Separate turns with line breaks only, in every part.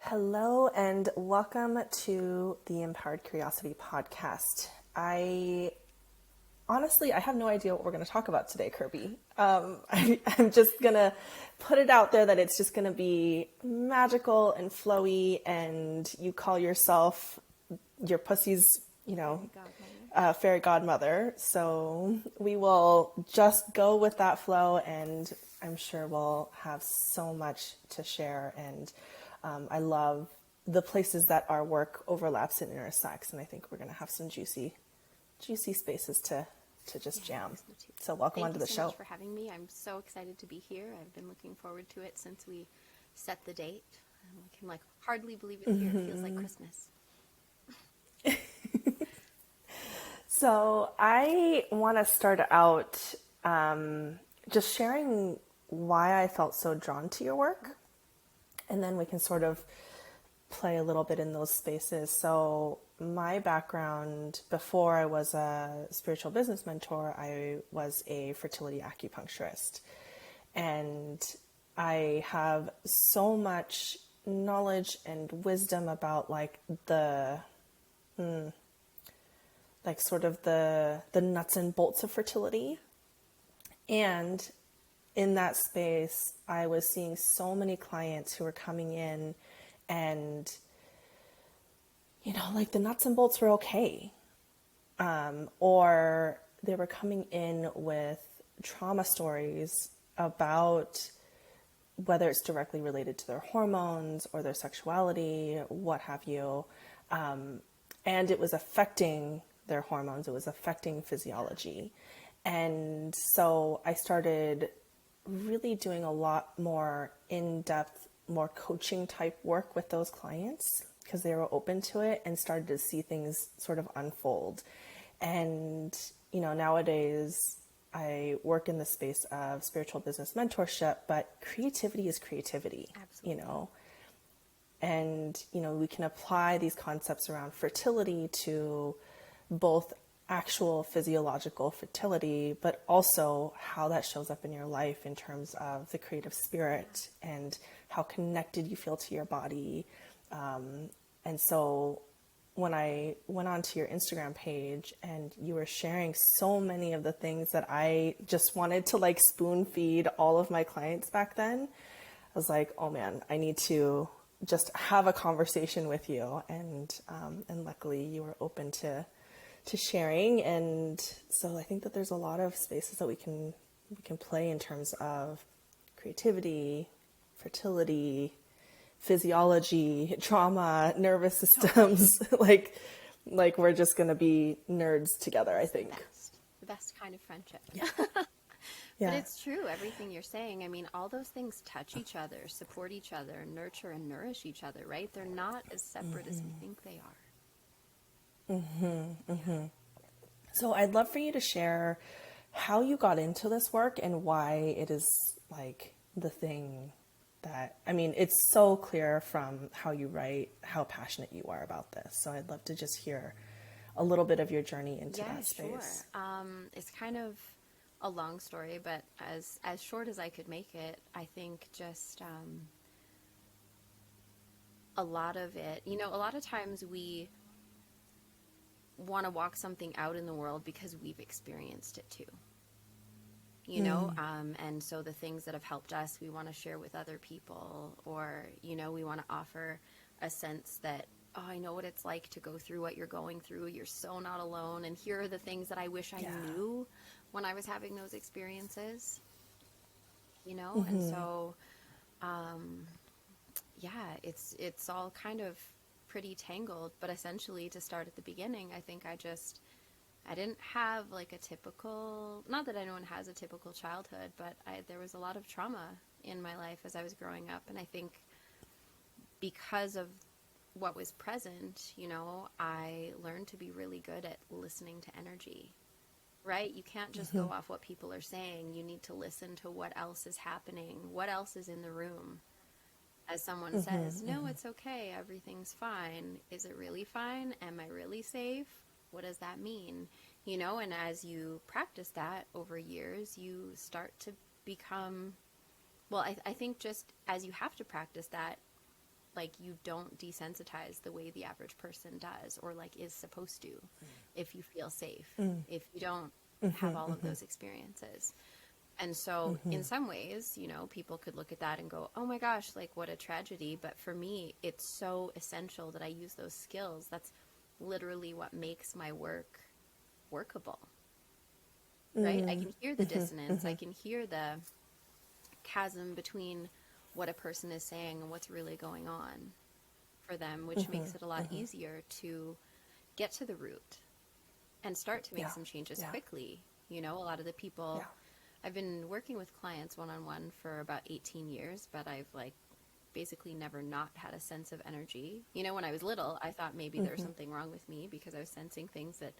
Hello and welcome to the Empowered Curiosity podcast. I have no idea what we're going to talk about today, Kirby. I'm just going to put it out there that it's just going to be magical and flowy, and you call yourself your pussy's, fairy godmother. So we will just go with that flow, and I'm sure we'll have so much to share. And I love the places that our work overlaps and intersects, and I think we're going to have some juicy spaces to just jam. So welcome onto the show.
Thank you so much for having me. I'm so excited to be here. I've been looking forward to it since we set the date. I can hardly believe it's here. It feels like Christmas.
So I want to start out just sharing why I felt so drawn to your work, and then we can sort of play a little bit in those spaces. So my background, before I was a spiritual business mentor, I was a fertility acupuncturist. And I have so much knowledge and wisdom about the nuts and bolts of fertility. And in that space, I was seeing so many clients who were coming in and, the nuts and bolts were okay. Or they were coming in with trauma stories about whether it's directly related to their hormones or their sexuality, what have you. And it was affecting their hormones. It was affecting physiology. And so I started really doing a lot more in-depth, more coaching type work with those clients because they were open to it and started to see things sort of unfold. And, nowadays I work in the space of spiritual business mentorship, but creativity is creativity.
Absolutely.
And, we can apply these concepts around fertility to both actual physiological fertility, but also how that shows up in your life in terms of the creative spirit and how connected you feel to your body. And so when I went onto your Instagram page and you were sharing so many of the things that I just wanted to spoon feed all of my clients back then, I was like, oh man, I need to just have a conversation with you. And luckily you were open to sharing. And so I think that there's a lot of spaces that we can play in terms of creativity, fertility, physiology, trauma, nervous systems. like we're just going to be nerds together, I think.
The best kind of friendship.
Yeah.
But it's true, everything you're saying. I mean, all those things touch each other, support each other, nurture and nourish each other, right? They're not as separate as we think they are.
So I'd love for you to share how you got into this work and why it is the thing that, it's so clear from how you write, how passionate you are about this. So I'd love to just hear a little bit of your journey into that space.
Sure. It's kind of a long story, but as short as I could make it, I think just a lot of it, a lot of times we want to walk something out in the world because we've experienced it too. And so the things that have helped us, we want to share with other people, or, we want to offer a sense that, oh, I know what it's like to go through what you're going through. You're so not alone. And here are the things that I wish I knew when I was having those experiences, And so, it's all kind of pretty tangled, but essentially to start at the beginning, I think I didn't have a typical, not that anyone has a typical childhood, but there was a lot of trauma in my life as I was growing up. And I think because of what was present, I learned to be really good at listening to energy, right? You can't just go off what people are saying. You need to listen to what else is happening, what else is in the room. As someone says, no, it's okay, everything's fine. Is it really fine? Am I really safe? What does that mean? And as you practice that over years, you start to become, well, I think just as you have to practice that, like you don't desensitize the way the average person does or like is supposed to if you feel safe, if you don't have all of those experiences. And so in some ways, you know, people could look at that and go, oh my gosh, like what a tragedy. But for me, it's so essential that I use those skills. That's literally what makes my work workable, right? I can hear the dissonance. I can hear the chasm between what a person is saying and what's really going on for them, which makes it a lot easier to get to the root and start to make some changes quickly. You know, a lot of the people, I've been working with clients one-on-one for about 18 years, but I've like basically never not had a sense of energy. You know, when I was little, I thought maybe there was something wrong with me because I was sensing things that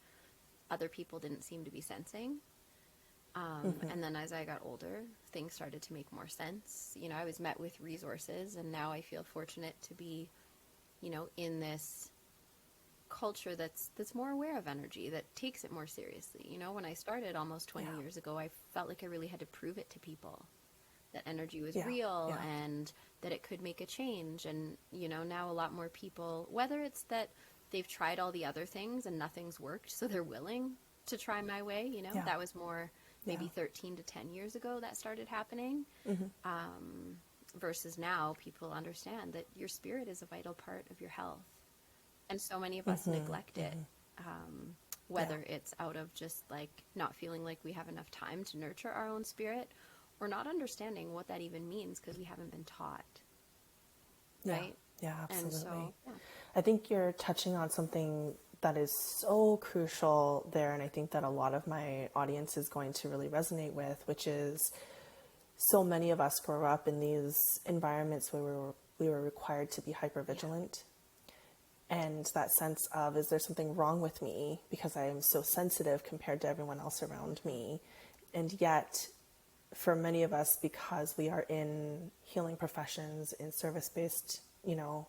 other people didn't seem to be sensing. And then as I got older, things started to make more sense. You know, I was met with resources, and now I feel fortunate to be, you know, in this culture that's more aware of energy, that takes it more seriously. You know, when I started almost 20 years ago, I felt like I really had to prove it to people that energy was real and that it could make a change. And, you know, now a lot more people, whether it's that they've tried all the other things and nothing's worked, so they're willing to try my way, you know, that was more maybe 13 to 10 years ago that started happening. Versus now people understand that your spirit is a vital part of your health. And so many of us neglect it, whether it's out of just like not feeling like we have enough time to nurture our own spirit, or not understanding what that even means because we haven't been taught. Right?
Yeah, absolutely.
And so,
I think you're touching on something that is so crucial there, and I think that a lot of my audience is going to really resonate with, which is so many of us grow up in these environments where we were required to be hypervigilant. And that sense of, is there something wrong with me because I am so sensitive compared to everyone else around me? And yet, for many of us, because we are in healing professions, in service-based, you know,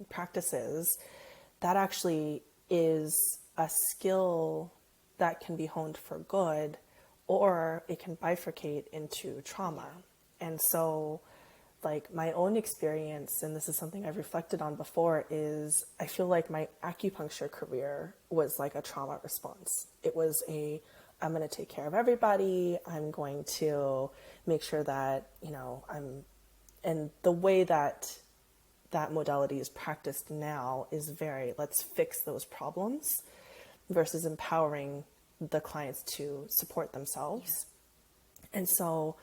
practices, that actually is a skill that can be honed for good, or it can bifurcate into trauma. And so, like, my own experience, and this is something I've reflected on before, is I feel like my acupuncture career was like a trauma response. It was I'm going to take care of everybody. I'm going to make sure that, you know, and the way that modality is practiced now is very, let's fix those problems versus empowering the clients to support themselves. And so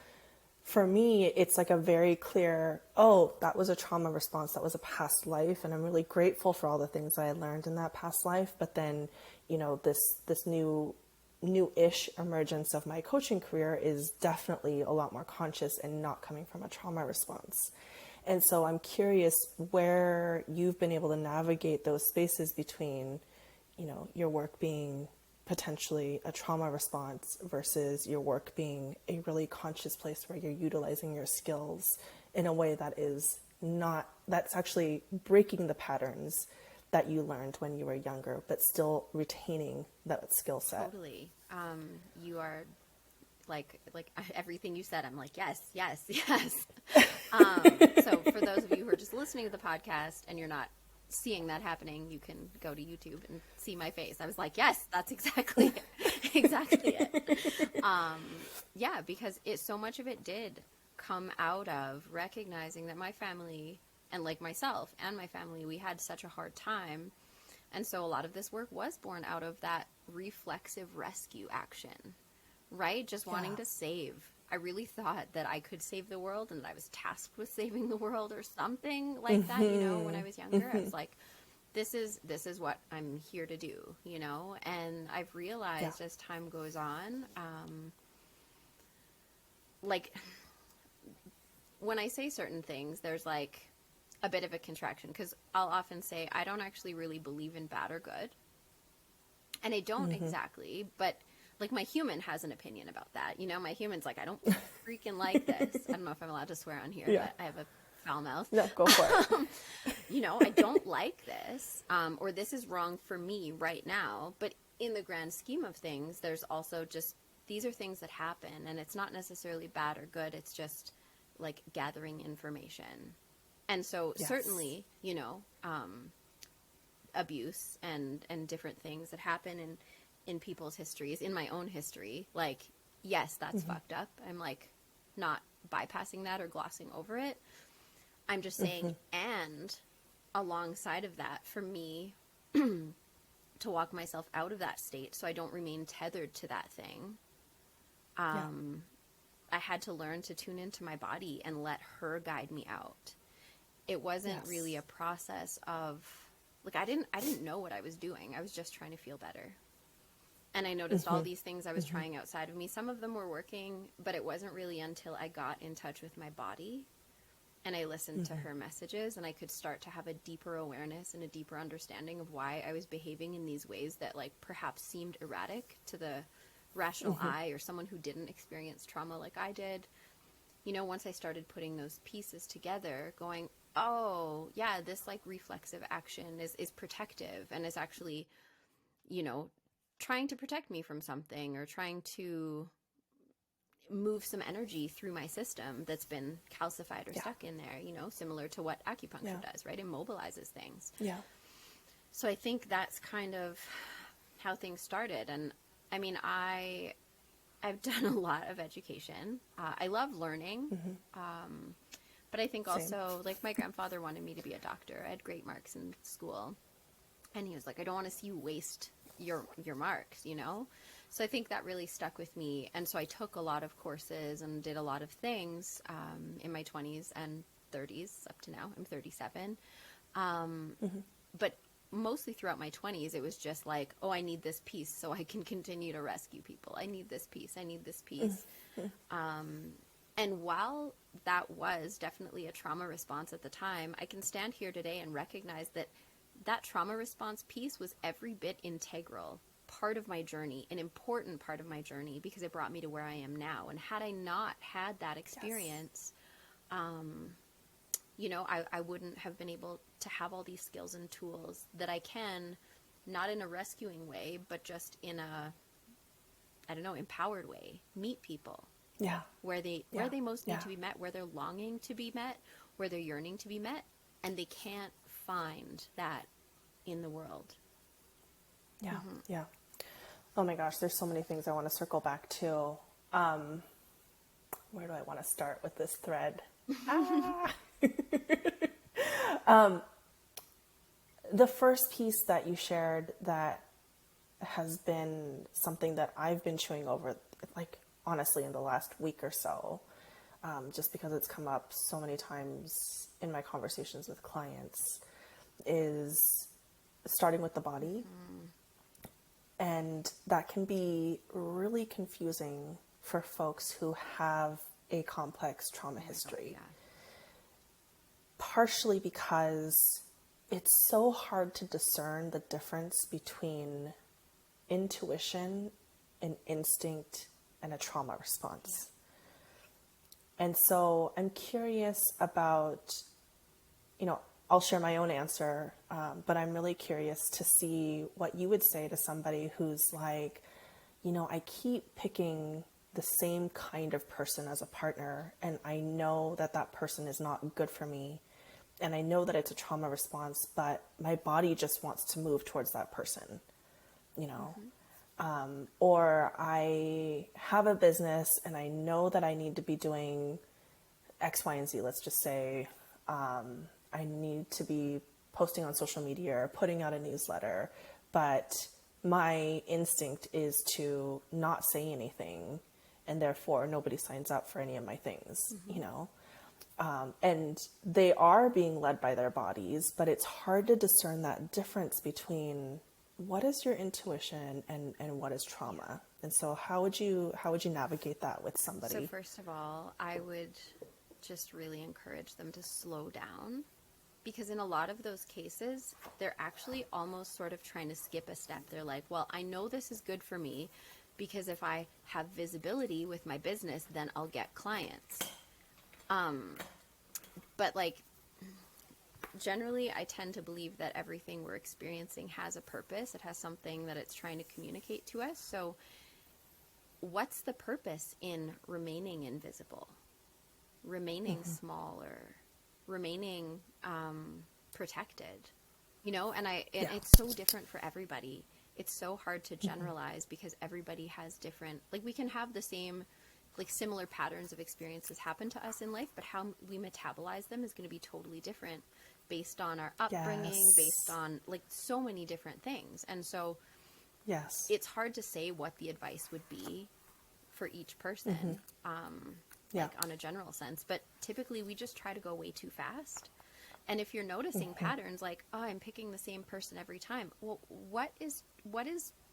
for me, it's like a very clear, oh, that was a trauma response. That was a past life. And I'm really grateful for all the things that I learned in that past life. But then, you know, this new-ish emergence of my coaching career is definitely a lot more conscious and not coming from a trauma response. And so I'm curious where you've been able to navigate those spaces between, you know, your work being potentially a trauma response versus your work being a really conscious place where you're utilizing your skills in a way that is not, that's actually breaking the patterns that you learned when you were younger, but still retaining that skill set.
totally. You are like everything you said, I'm like, yes. So for those of you who are just listening to the podcast and you're not seeing that happening, you can go to YouTube and see my face. I was like, yes, that's exactly it. Yeah, because so much of it did come out of recognizing that my family, and like myself and my family, we had such a hard time. And so a lot of this work was born out of that reflexive rescue action, right? Just wanting to save. I really thought that I could save the world and that I was tasked with saving the world or something like that, you know, when I was younger. I was like, this is what I'm here to do, you know? And I've realized as time goes on, like when I say certain things, there's like a bit of a contraction, because I'll often say I don't actually really believe in bad or good. And I don't exactly, but like my human has an opinion about that. You know, my human's like, I don't freaking like this. I don't know if I'm allowed to swear on here, but I have a foul mouth.
No, go for it.
You know, I don't like this, or this is wrong for me right now. But in the grand scheme of things, there's also just, these are things that happen, and it's not necessarily bad or good. It's just like gathering information. And so
Yes.
certainly, you know, abuse and different things that happen in people's histories, in my own history, like, yes, that's fucked up. I'm like not bypassing that or glossing over it. I'm just saying, and alongside of that, for me to walk myself out of that state so I don't remain tethered to that thing, I had to learn to tune into my body and let her guide me out. It wasn't really a process of, like, I didn't know what I was doing. I was just trying to feel better. And I noticed all these things I was trying outside of me. Some of them were working, but it wasn't really until I got in touch with my body and I listened to her messages, and I could start to have a deeper awareness and a deeper understanding of why I was behaving in these ways that, like, perhaps seemed erratic to the rational eye or someone who didn't experience trauma like I did. You know, once I started putting those pieces together, going, oh, yeah, this, like, reflexive action is protective and is actually, you know, trying to protect me from something or trying to move some energy through my system that's been calcified or stuck in there, you know, similar to what acupuncture does, right? It mobilizes things.
Yeah.
So I think that's kind of how things started. And I mean, I've done a lot of education. I love learning. But I think also, like, my grandfather wanted me to be a doctor. I had great marks in school. And he was like, I don't want to see you waste your marks, you know? So I think that really stuck with me. And so I took a lot of courses and did a lot of things in my 20s and 30s up to now. I'm 37. But mostly throughout my 20s, it was just like, oh, I need this piece so I can continue to rescue people. I need this piece. I need this piece. And while that was definitely a trauma response at the time, I can stand here today and recognize that that trauma response piece was every bit integral part of my journey, an important part of my journey, because it brought me to where I am now. And had I not had that experience, you know, I wouldn't have been able to have all these skills and tools that I can, not in a rescuing way, but just in a, I don't know, empowered way, meet people.
Yeah.
Where they most need to be met, where they're longing to be met, where they're yearning to be met, and they can't find that in the world.
Yeah. Yeah. Oh my gosh, there's so many things I want to circle back to. Where do I want to start with this thread? The first piece that you shared that has been something that I've been chewing over, like, honestly, in the last week or so, just because it's come up so many times in my conversations with clients, is starting with the body. And that can be really confusing for folks who have a complex trauma history. Partially because it's so hard to discern the difference between intuition and instinct and a trauma response. And so I'm curious about, you know, I'll share my own answer, but I'm really curious to see what you would say to somebody who's like, you know, I keep picking the same kind of person as a partner, and I know that that person is not good for me, and I know that it's a trauma response, but my body just wants to move towards that person, you know. Or I have a business and I know that I need to be doing X, Y, and Z. Let's just say I need to be posting on social media or putting out a newsletter, but my instinct is to not say anything, and therefore nobody signs up for any of my things, you know? And they are being led by their bodies, but it's hard to discern that difference between what is your intuition and what is trauma. And so how would you navigate that with somebody?
So first of all, I would just really encourage them to slow down, because in a lot of those cases, they're actually almost sort of trying to skip a step. They're like, well, I know this is good for me because if I have visibility with my business, then I'll get clients. But like, generally, I tend to believe that everything we're experiencing has a purpose. It has something that it's trying to communicate to us. So what's the purpose in remaining invisible, remaining smaller, remaining protected, you know, and
Yeah.
it's so different for everybody. It's so hard to generalize because everybody has different, like we can have the same, like similar patterns of experiences happen to us in life, but how we metabolize them is going to be totally different based on our upbringing, based
Yes.
on like so many different things. And so
Yes.
it's hard to say what the advice would be for each person,
Yeah.
like on a general sense. But typically we just try to go way too fast. And if you're noticing patterns like, oh, I'm picking the same person every time, well, what is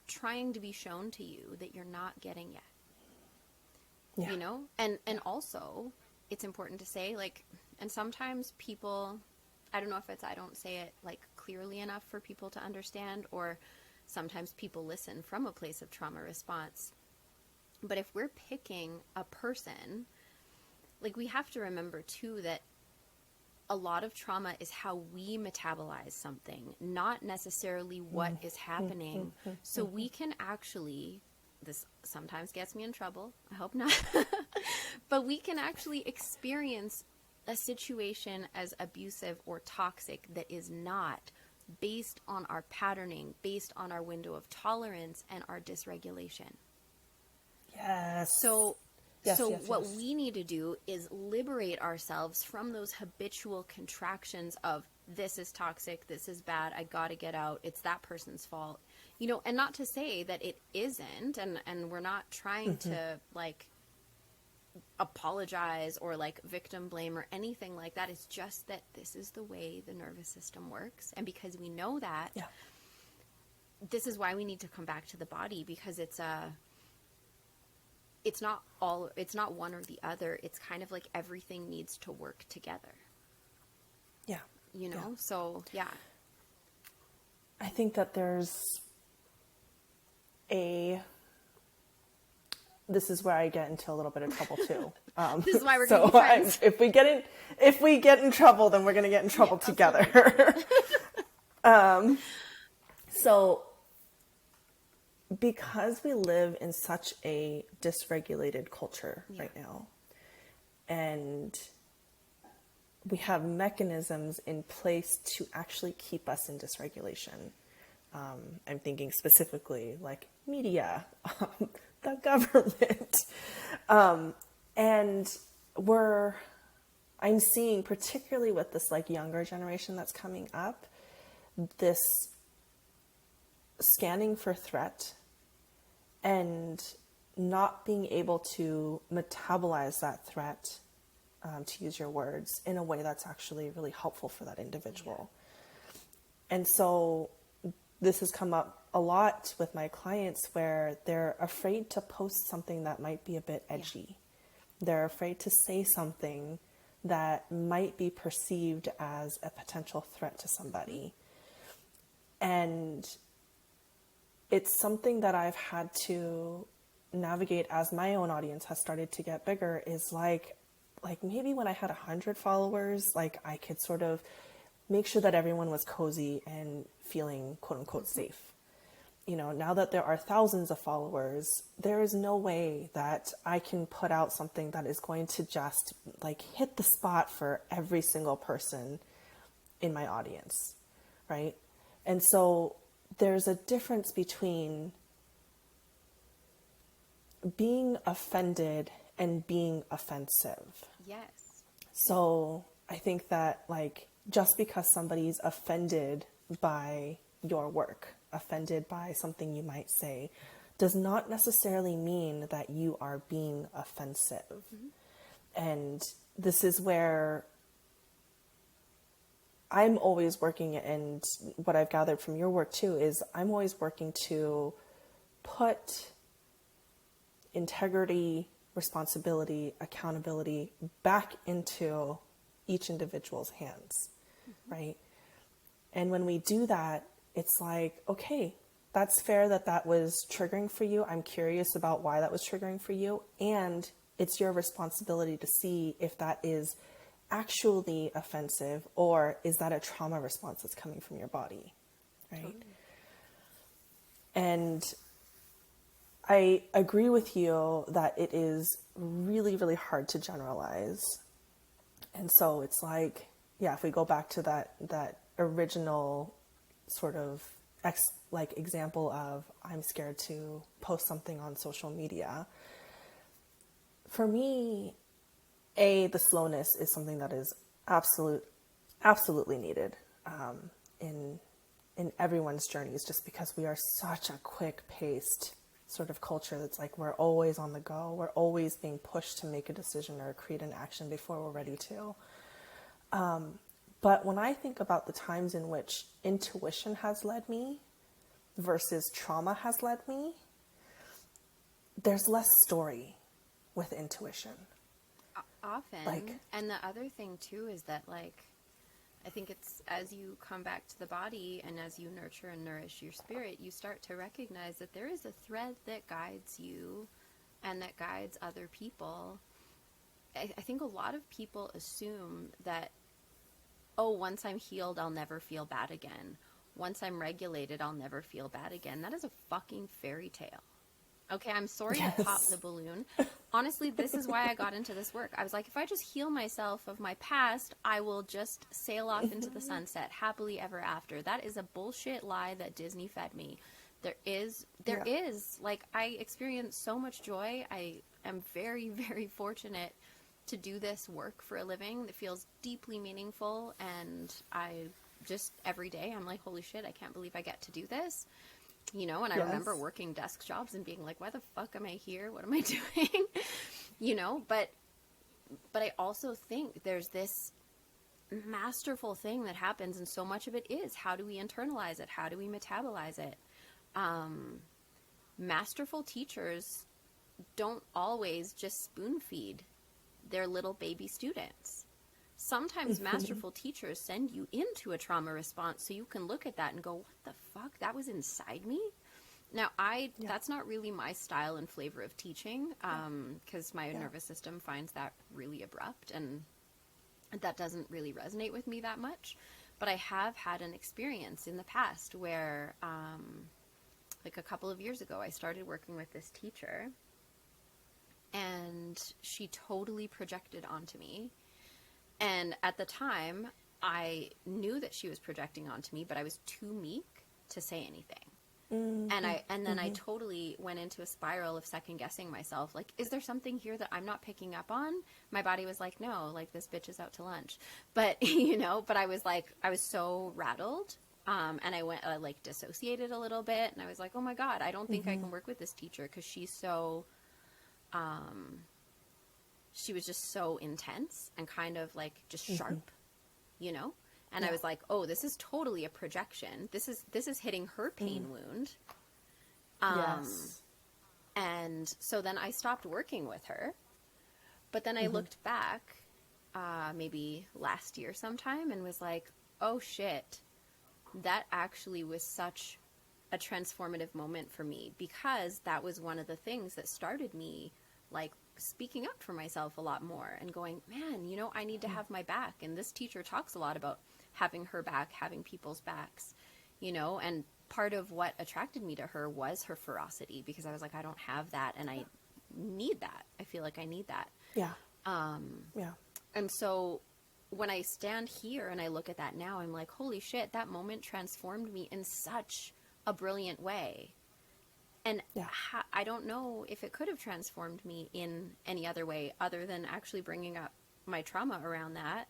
trying to be shown to you that you're not getting yet?
Yeah.
You know? And also, it's important to say, like, and sometimes people, I don't know if it's I don't say it like clearly enough for people to understand, or sometimes people listen from a place of trauma response. But if we're picking a person, like we have to remember too that a lot of trauma is how we metabolize something, not necessarily what is happening. So we can actually, this sometimes gets me in trouble, I hope not, but we can actually experience a situation as abusive or toxic that is not, based on our patterning, based on our window of tolerance and our dysregulation.
Yes.
So
Yes,
what
yes.
we need to do is liberate ourselves from those habitual contractions of this is toxic, this is bad, I gotta get out, it's that person's fault. You know, and not to say that it isn't, and we're not trying to like apologize or like victim blame or anything like that. It's just that this is the way the nervous system works. And because we know that,
Yeah.
this is why we need to come back to the body, because it's not one or the other. It's kind of like everything needs to work together,
Yeah.
you know?
Yeah.
So, yeah.
I think that there's this is where I get into a little bit of trouble too.
This is why we're
so
going to be friends.
if we get in trouble, then we're going to get in trouble together. So because we live in such a dysregulated culture right now, and we have mechanisms in place to actually keep us in dysregulation. I'm thinking specifically like media, the government. And I'm seeing, particularly with this like younger generation that's coming up, this scanning for threat and not being able to metabolize that threat, to use your words, in a way that's actually really helpful for that individual. And so this has come up a lot with my clients where they're afraid to post something that might be a bit edgy. They're afraid to say something that might be perceived as a potential threat to somebody. And it's something that I've had to navigate as my own audience has started to get bigger, is like maybe when I had 100 followers, like I could sort of make sure that everyone was cozy and feeling quote unquote safe. You know, now that there are thousands of followers, there is no way that I can put out something that is going to just like hit the spot for every single person in my audience, right? And so there's a difference between being offended and being offensive.
Yes.
So I think that like just because somebody's offended by your work, offended by something you might say, does not necessarily mean that you are being offensive. And this is where I'm always working, and what I've gathered from your work too is I'm always working to put integrity, responsibility, accountability back into each individual's hands, right? And when we do that, it's like, okay, that's fair that was triggering for you. I'm curious about why that was triggering for you. And it's your responsibility to see if that is actually offensive, or is that a trauma response that's coming from your body, right? Totally. And I agree with you that it is really, really hard to generalize. And so it's like, yeah, if we go back to that original sort of example of I'm scared to post something on social media, for me, the slowness is something that is absolutely needed in everyone's journeys, just because we are such a quick paced sort of culture that's like we're always on the go, we're always being pushed to make a decision or create an action before we're ready to. But when I think about the times in which intuition has led me versus trauma has led me, there's less story with intuition.
Often.
Like,
And the other thing too is that, like, I think it's as you come back to the body and as you nurture and nourish your spirit, you start to recognize that there is a thread that guides you and that guides other people. I think a lot of people assume that, oh, once I'm healed, I'll never feel bad again. Once I'm regulated, I'll never feel bad again. That is a fucking fairy tale. Okay, I'm sorry to pop the balloon. Honestly, this is why I got into this work. I was like, if I just heal myself of my past, I will just sail off into the sunset, happily ever after. That is a bullshit lie that Disney fed me. There is, like, I experience so much joy. I am very, very fortunate to do this work for a living that feels deeply meaningful. And I just, every day, I'm like, holy shit, I can't believe I get to do this. You know, and I remember working desk jobs and being like, why the fuck am I here? What am I doing? You know, but I also think there's this masterful thing that happens, and so much of it is, how do we internalize it? How do we metabolize it? Masterful teachers don't always just spoon feed their little baby students. Sometimes masterful teachers send you into a trauma response so you can look at that and go, what the fuck? That was inside me? Now, that's not really my style and flavor of teaching, because my nervous system finds that really abrupt, and that doesn't really resonate with me that much. But I have had an experience in the past where, like a couple of years ago, I started working with this teacher, and she totally projected onto me. And at the time, I knew that she was projecting onto me, but I was too meek to say anything. And then I totally went into a spiral of second guessing myself. Like, is there something here that I'm not picking up on? My body was like, no, like, this bitch is out to lunch. But, you know, but I was like, I was so rattled. And I went, like, dissociated a little bit. And I was like, oh my God, I don't think I can work with this teacher because she's so, she was just so intense and kind of like just sharp, you know? And I was like, oh, this is totally a projection. This is hitting her pain wound. And so then I stopped working with her. But then I looked back, maybe last year sometime, and was like, oh shit, that actually was such a transformative moment for me, because that was one of the things that started me, like, speaking up for myself a lot more and going, man, you know, I need to have my back. And this teacher talks a lot about having her back, having people's backs, you know, and part of what attracted me to her was her ferocity, because I was like, I don't have that, and I need that. I feel like I need that. And so when I stand here and I look at that now, I'm like, holy shit, that moment transformed me in such a brilliant way. And I don't know if it could have transformed me in any other way other than actually bringing up my trauma around that,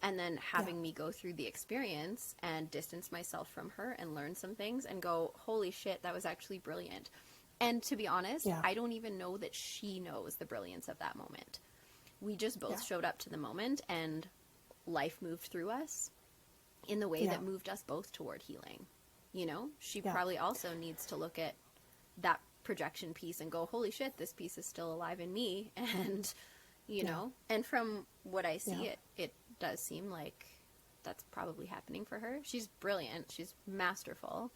and then having me go through the experience and distance myself from her and learn some things and go, holy shit, that was actually brilliant. And to be honest, I don't even know that she knows the brilliance of that moment. We just both showed up to the moment, and life moved through us in the way that moved us both toward healing. You know, she probably also needs to look at that projection piece and go, holy shit, this piece is still alive in me. And, you know, and from what I see, it does seem like that's probably happening for her. She's brilliant. She's masterful.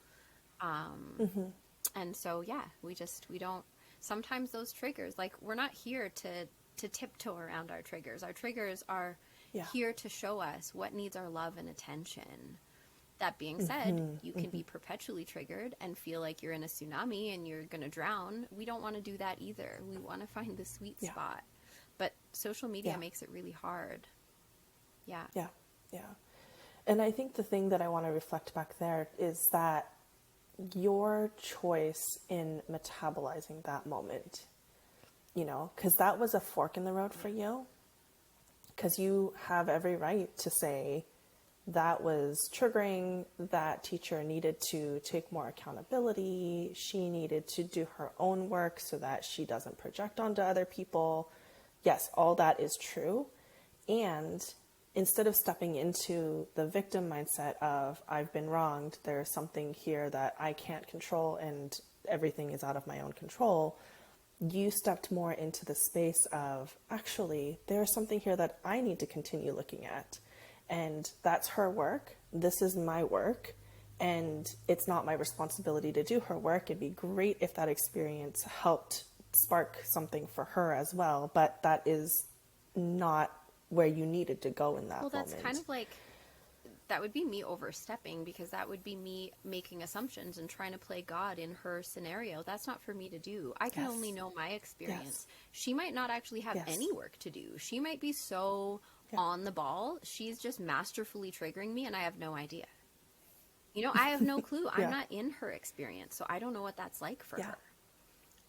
And so, we don't, sometimes those triggers, like, we're not here to tiptoe around our triggers. Our triggers are here to show us what needs our love and attention. That being said, you can be perpetually triggered and feel like you're in a tsunami and you're going to drown. We don't want to do that either. We want to find the sweet spot. But social media makes it really hard. Yeah.
Yeah. And I think the thing that I want to reflect back there is that your choice in metabolizing that moment, because that was a fork in the road for you, because you have every right to say that was triggering, that teacher needed to take more accountability, she needed to do her own work so that she doesn't project onto other people. Yes, all that is true. And instead of stepping into the victim mindset of, I've been wronged, there's something here that I can't control and everything is out of my own control, you stepped more into the space of, actually, there's something here that I need to continue looking at. And that's her work. This is my work. And it's not my responsibility to do her work. It'd be great if that experience helped spark something for her as well. But that is not where you needed to go in that moment.
Well, that's kind of like, that would be me overstepping, because that would be me making assumptions and trying to play God in her scenario. That's not for me to do. I can only know my experience. She might not actually have any work to do. She might be so on the ball. She's just masterfully triggering me and I have no idea. I have no clue. I'm not in her experience, so I don't know what that's like for her.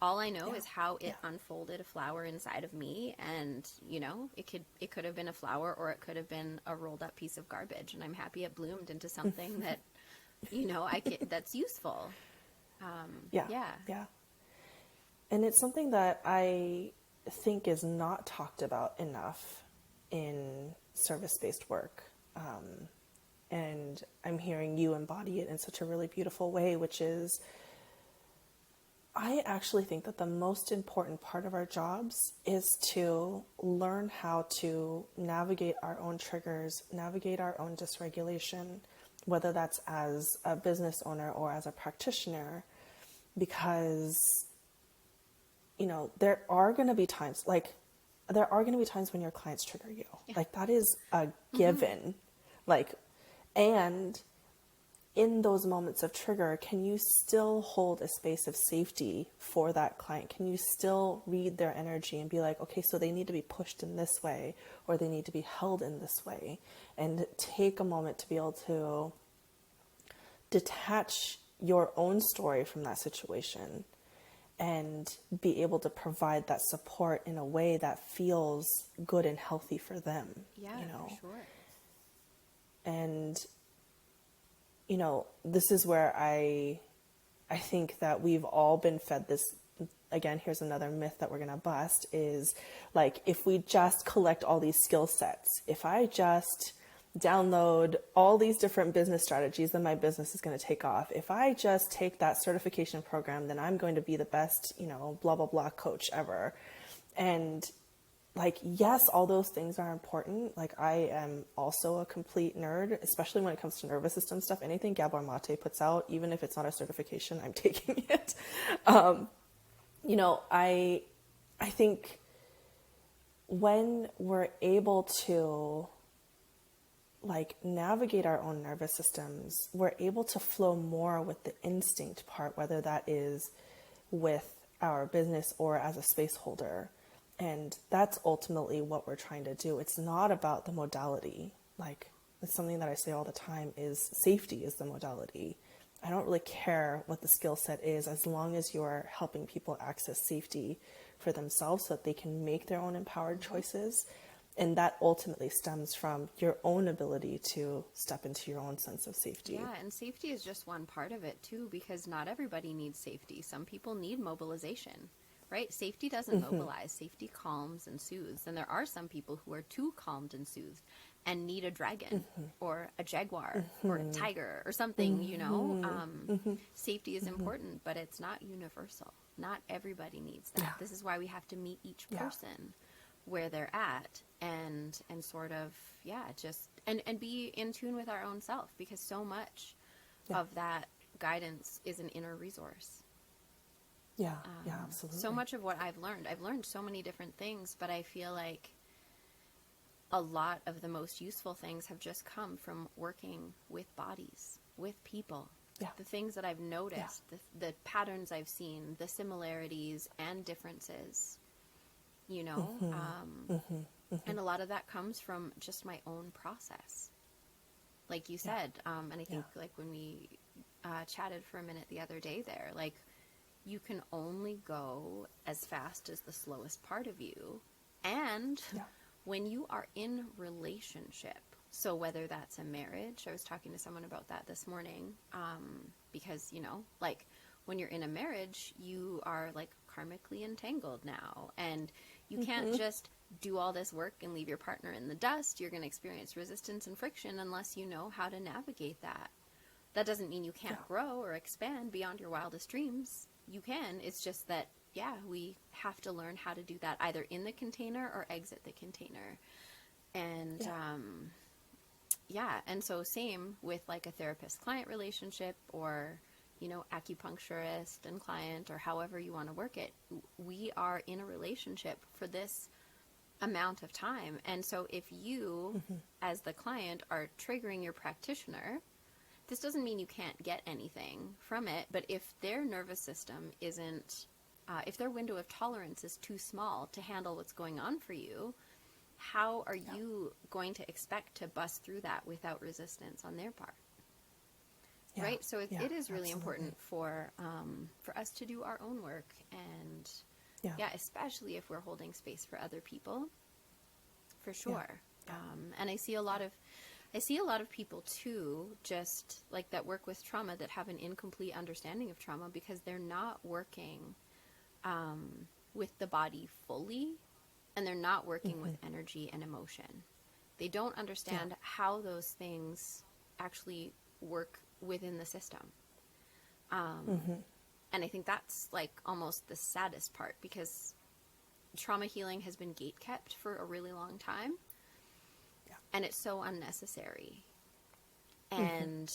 All I know is how it unfolded a flower inside of me, and it could have been a flower, or it could have been a rolled up piece of garbage, and I'm happy it bloomed into something that that's useful.
Yeah. And it's something that I think is not talked about enough in service-based work. And I'm hearing you embody it in such a really beautiful way, which is, I actually think that the most important part of our jobs is to learn how to navigate our own triggers, navigate our own dysregulation, whether that's as a business owner or as a practitioner, because, there are going to be times when your clients trigger you. Like, that is a given. And in those moments of trigger, can you still hold a space of safety for that client? Can you still read their energy and be like, okay, so they need to be pushed in this way, or they need to be held in this way, and take a moment to be able to detach your own story from that situation and be able to provide that support in a way that feels good and healthy for them.
For sure.
And this is where I think that we've all been fed this. Again, here's another myth that we're going to bust, is like, if we just collect all these skill sets, if I just download all these different business strategies, then my business is going to take off. If I just take that certification program, then I'm going to be the best, blah, blah, blah coach ever. And yes, all those things are important. I am also a complete nerd, especially when it comes to nervous system stuff. Anything Gabor Mate puts out, even if it's not a certification, I'm taking it. I think when we're able to navigate our own nervous systems, we're able to flow more with the instinct part, whether that is with our business or as a space holder. And that's ultimately what we're trying to do. It's not about the modality. It's something that I say all the time, is safety is the modality. I don't really care what the skill set is, as long as you're helping people access safety for themselves so that they can make their own empowered choices. And that ultimately stems from your own ability to step into your own sense of safety.
Yeah, and safety is just one part of it too, because not everybody needs safety. Some people need mobilization, right? Safety doesn't mobilize. Safety calms and soothes. And there are some people who are too calmed and soothed and need a dragon or a jaguar or a tiger or something, Safety is important, but it's not universal. Not everybody needs that. This is why we have to meet each person where they're at and sort of, just, and be in tune with our own self, because so much of that guidance is an inner resource.
Absolutely.
So much of what I've learned so many different things, but I feel like a lot of the most useful things have just come from working with bodies, with people. The things that I've noticed, the patterns I've seen, the similarities and differences, and a lot of that comes from just my own process. like you said. And I think like when we chatted for a minute the other day there, like you can only go as fast as the slowest part of you. And when you are in relationship, so whether that's a marriage, I was talking to someone about that this morning, because, you know, like when you're in a marriage, you are like karmically entangled now, and you can't just do all this work and leave your partner in the dust. You're going to experience resistance and friction unless you know how to navigate that. That doesn't mean you can't grow or expand beyond your wildest dreams. You can. It's just that, we have to learn how to do that either in the container or exit the container. And, and so same with like a therapist-client relationship, or, you know, acupuncturist and client, or however you want to work it. We are in a relationship for this amount of time. And so if you, as the client, are triggering your practitioner, this doesn't mean you can't get anything from it, but if their nervous system isn't, if their window of tolerance is too small to handle what's going on for you, how are you going to expect to bust through that without resistance on their part? Right? So it is really important for us to do our own work, and especially if we're holding space for other people, for sure. And I see a lot of people too, just like that work with trauma, that have an incomplete understanding of trauma because they're not working with the body fully, and they're not working with energy and emotion. They don't understand how those things actually work within the system. And I think that's like almost the saddest part, because trauma healing has been gatekept for a really long time. And it's so unnecessary. And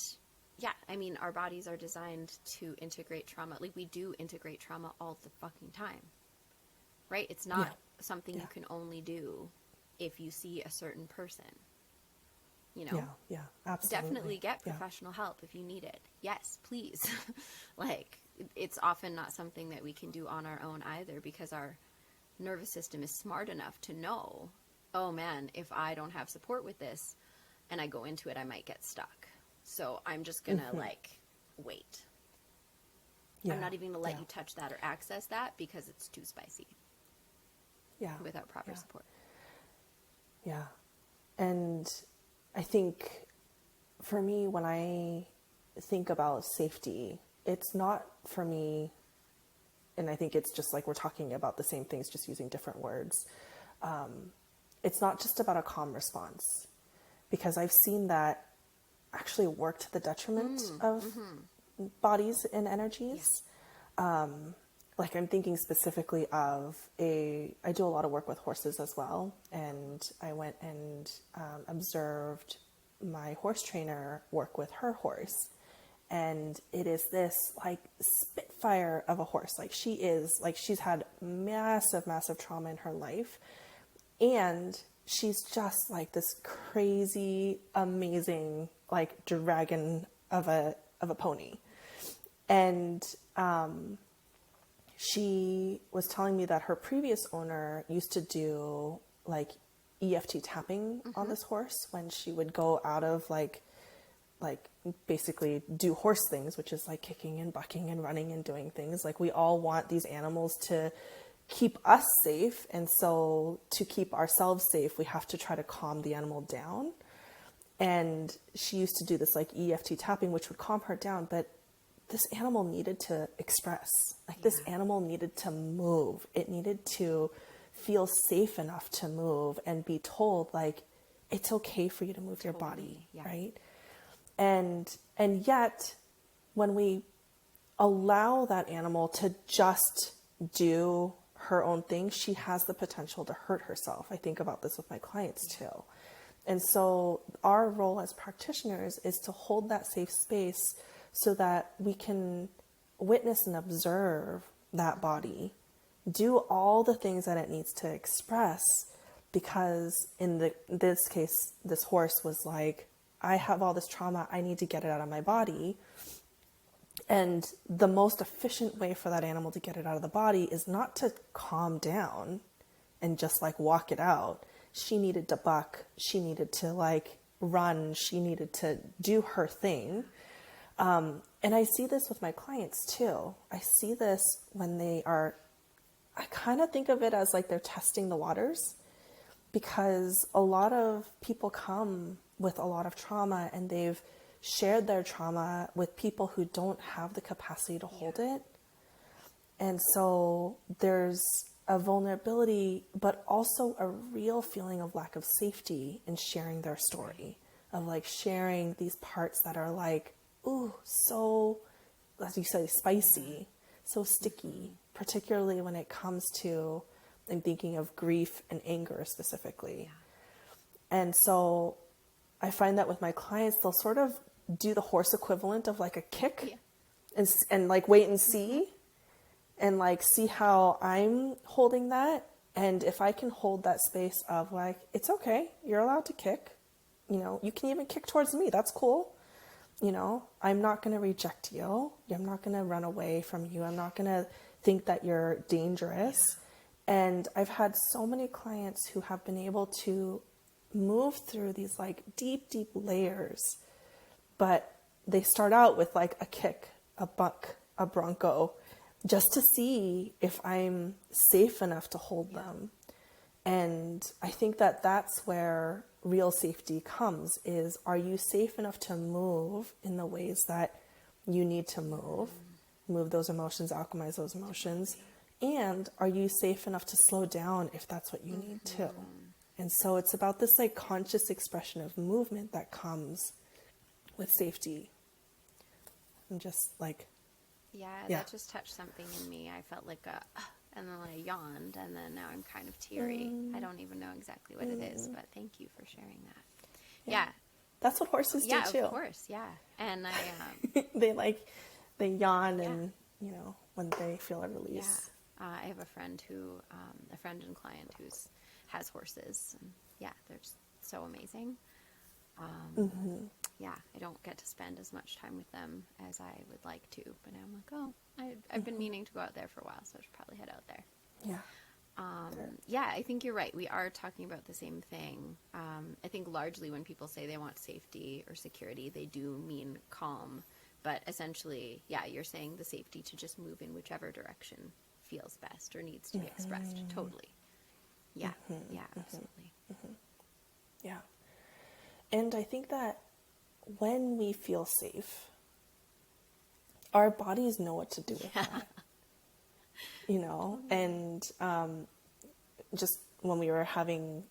I mean, our bodies are designed to integrate trauma. Like, we do integrate trauma all the fucking time, right? It's not something you can only do if you see a certain person, you know?
Absolutely.
Definitely get professional help if you need it. Yes, please. Like, it's often not something that we can do on our own either, because our nervous system is smart enough to know, oh man, if I don't have support with this and I go into it, I might get stuck. So I'm just going to like wait. I'm not even going to let you touch that or access that because it's too spicy. Without proper support.
And I think for me, when I think about safety, it's not for me, and I think it's just like we're talking about the same things, just using different words. It's not just about a calm response, because I've seen that actually work to the detriment of bodies and energies. Like, I'm thinking specifically of I do a lot of work with horses as well. And I went and observed my horse trainer work with her horse. And it is this like spitfire of a horse. Like, she's had massive, massive trauma in her life. And she's just like this crazy, amazing, like dragon of a pony. And, she was telling me that her previous owner used to do like EFT tapping on this horse when she would go out of like basically do horse things, which is like kicking and bucking and running and doing things. Like, we all want these animals to keep us safe. And so to keep ourselves safe, we have to try to calm the animal down. And she used to do this like EFT tapping, which would calm her down. But this animal needed to express, like this animal needed to move. It needed to feel safe enough to move and be told like, it's okay for you to move your body. Right. And yet when we allow that animal to just do her own thing, she has the potential to hurt herself. I think about this with my clients too. And so our role as practitioners is to hold that safe space so that we can witness and observe that body, do all the things that it needs to express. Because in this case, this horse was like, I have all this trauma, I need to get it out of my body. And the most efficient way for that animal to get it out of the body is not to calm down and just like walk it out. She needed to buck. She needed to like run. She needed to do her thing. And I see this with my clients too. I see this when I kind of think of it as like they're testing the waters, because a lot of people come with a lot of trauma and they've shared their trauma with people who don't have the capacity to hold it. And so there's a vulnerability, but also a real feeling of lack of safety in sharing their story, of like sharing these parts that are like, ooh, so, as you say, spicy, so sticky, particularly when it comes to, I'm thinking of grief and anger specifically. And so I find that with my clients, they'll sort of do the horse equivalent of like a kick and like wait and see and like see how I'm holding that. And if I can hold that space of like, it's okay, you're allowed to kick, you know, you can even kick towards me, that's cool. You know, I'm not going to reject you. I'm not going to run away from you. I'm not going to think that you're dangerous. And I've had so many clients who have been able to move through these like deep, deep layers, but they start out with like a kick, a buck, a bronco, just to see if I'm safe enough to hold them. And I think that that's where real safety comes, is, are you safe enough to move in the ways that you need to move those emotions, alchemize those emotions, and are you safe enough to slow down if that's what you need to? And so it's about this like conscious expression of movement that comes with safety. And just like,
that just touched something in me. I felt like and then I yawned, and then now I'm kind of teary. I don't even know exactly what it is, but thank you for sharing that. Yeah.
That's what horses do too.
Yeah, of course, yeah. And I
they yawn and, you know, when they feel a release.
Yeah. I have a friend and client who's has horses, and they're just so amazing. Yeah, I don't get to spend as much time with them as I would like to, but I'm like, I've been meaning to go out there for a while, so I should probably head out there. I think you're right. We are talking about the same thing. I think largely when people say they want safety or security, they do mean calm, but essentially, you're saying the safety to just move in whichever direction feels best or needs to be expressed. Totally. Yeah, absolutely.
Yeah. And I think that when we feel safe, our bodies know what to do with that. You know, and just when we were having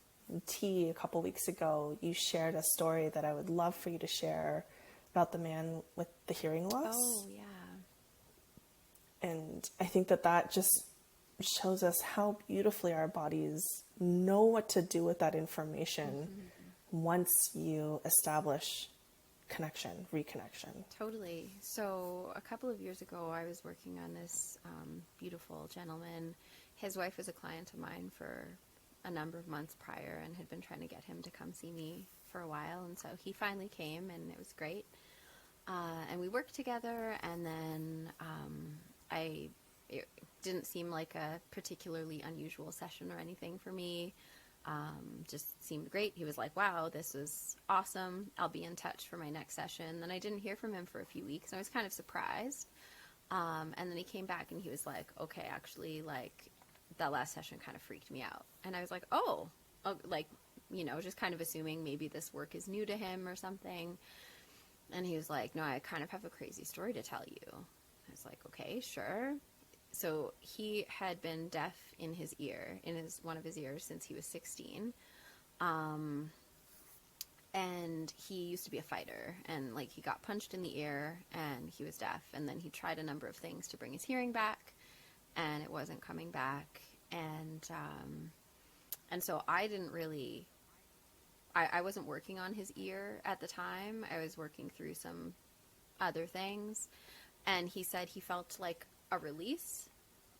tea a couple weeks ago, you shared a story that I would love for you to share about the man with the hearing loss.
Oh, yeah.
And I think that just shows us how beautifully our bodies know what to do with that information once you establish connection, reconnection.
Totally. So a couple of years ago, I was working on this beautiful gentleman. His wife was a client of mine for a number of months prior and had been trying to get him to come see me for a while. And so he finally came, and it was great. And we worked together, and then it didn't seem like a particularly unusual session or anything for me. Just seemed great. He was like, wow, this is awesome. I'll be in touch for my next session. And I didn't hear from him for a few weeks. And I was kind of surprised. And then he came back and he was like, okay, actually, like, that last session kind of freaked me out. And I was like, oh, like, you know, just kind of assuming maybe this work is new to him or something. And he was like, no, I kind of have a crazy story to tell you. I was like, okay, sure. So he had been deaf in his ear, one of his ears, since he was 16. And he used to be a fighter, and like he got punched in the ear and he was deaf. And then he tried a number of things to bring his hearing back, and it wasn't coming back. And so I didn't really, I wasn't working on his ear at the time. I was working through some other things. And he said he felt like a release,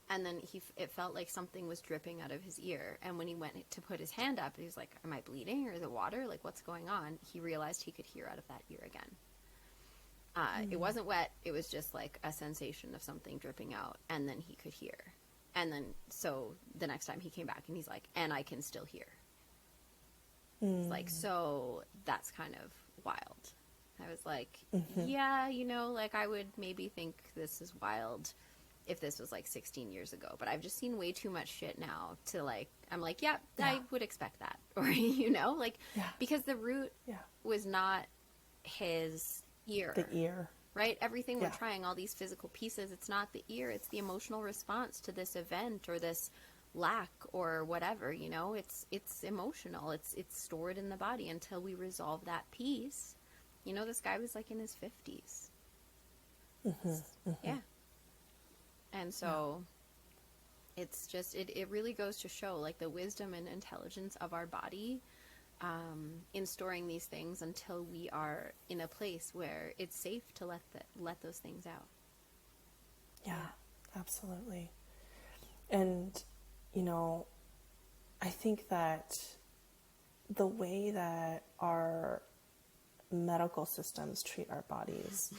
and then it felt like something was dripping out of his ear. And when he went to put his hand up, he was like, am I bleeding, or is it water? Like, what's going on? He realized he could hear out of that ear again. It wasn't wet. It was just like a sensation of something dripping out, and then he could hear. And then, so the next time he came back, and he's like, and I can still hear. It's like, so that's kind of wild. I was like, yeah, you know, like I would maybe think this is wild if this was like 16 years ago, but I've just seen way too much shit now to like, I'm like, yeah, I would expect that. Or, you know, like, because the root was not his ear.
The ear.
Right? Everything we're trying, all these physical pieces, it's not the ear, it's the emotional response to this event or this lack or whatever, you know? It's emotional. It's stored in the body until we resolve that piece. You know, this guy was like in his 50s. Yeah. And so it's just, it really goes to show like the wisdom and intelligence of our body in storing these things until we are in a place where it's safe to let those things out.
Yeah, absolutely. And, you know, I think that the way that our medical systems treat our bodies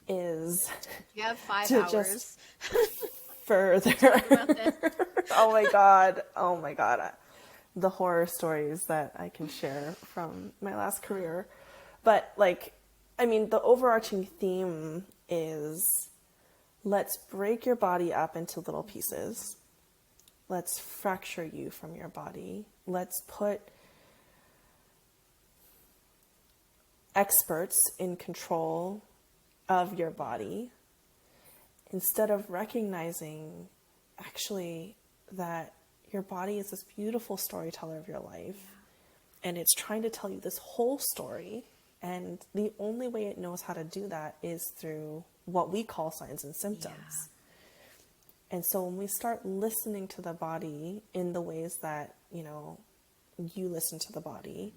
is
You have 5
to
hours.
Just further. Oh my God. The horror stories that I can share from my last career. But like, I mean, the overarching theme is let's break your body up into little pieces. Let's fracture you from your body. Let's put experts in control of your body instead of recognizing actually that your body is this beautiful storyteller of your life, and it's trying to tell you this whole story, and the only way it knows how to do that is through what we call signs and symptoms. And so when we start listening to the body in the ways that, you know, you listen to the body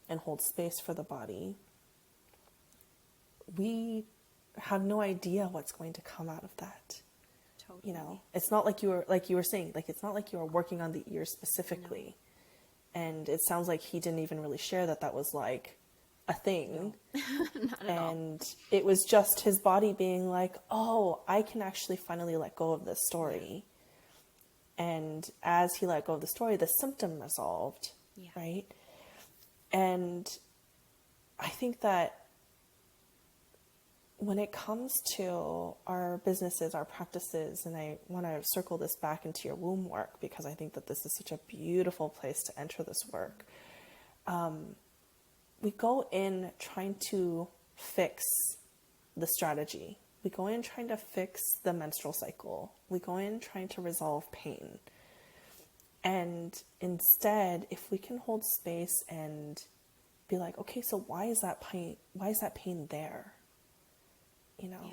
and hold space for the body, we have no idea what's going to come out of that.
Totally.
You know, it's not like you were saying, like, it's not like you were working on the ear specifically. No. And it sounds like he didn't even really share that was like a thing.
No. Not at
and all. It was just his body being like, oh, I can actually finally let go of this story. And as he let go of the story, the symptom resolved, right? And I think that when it comes to our businesses, our practices, and I want to circle this back into your womb work because I think that this is such a beautiful place to enter this work. We go in trying to fix the strategy. We go in trying to fix the menstrual cycle. We go in trying to resolve pain. And instead, if we can hold space and be like, okay, so why is that pain there? You know,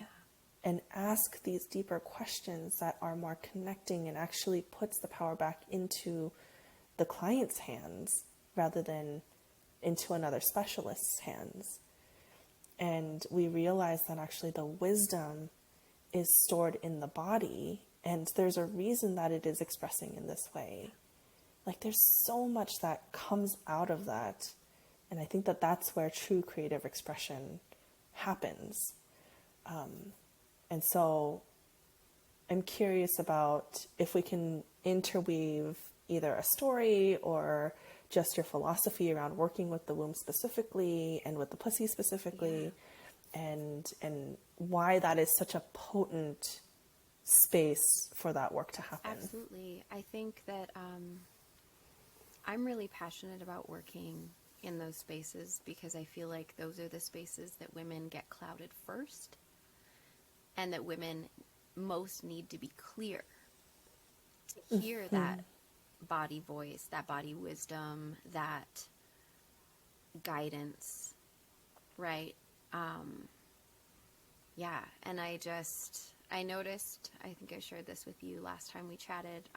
and ask these deeper questions that are more connecting and actually puts the power back into the client's hands rather than into another specialist's hands. And we realize that actually the wisdom is stored in the body, and there's a reason that it is expressing in this way. Like, there's so much that comes out of that. And I think that that's where true creative expression happens. And so I'm curious about if we can interweave either a story or just your philosophy around working with the womb specifically and with the pussy specifically, and why that is such a potent space for that work to happen.
Absolutely. I think that I'm really passionate about working in those spaces because I feel like those are the spaces that women get clouded first, and that women most need to be clear to hear that body voice, that body wisdom, that guidance, right? And I noticed, I think I shared this with you last time we chatted,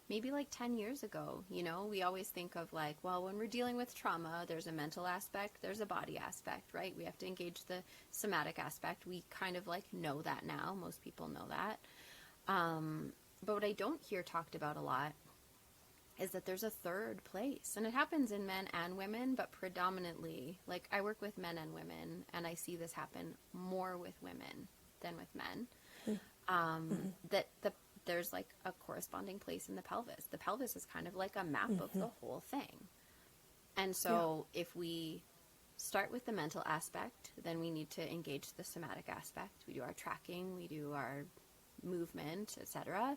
maybe like 10 years ago, you know, we always think of like, well, when we're dealing with trauma, there's a mental aspect, there's a body aspect, right? We have to engage the somatic aspect. We kind of like know that now. Most people know that. But what I don't hear talked about a lot is that there's a third place, and it happens in men and women, but predominantly, like, I work with men and women, and I see this happen more with women than with men. There's like a corresponding place in the pelvis. The pelvis is kind of like a map of the whole thing. And so if we start with the mental aspect, then we need to engage the somatic aspect. We do our tracking, we do our movement, etc.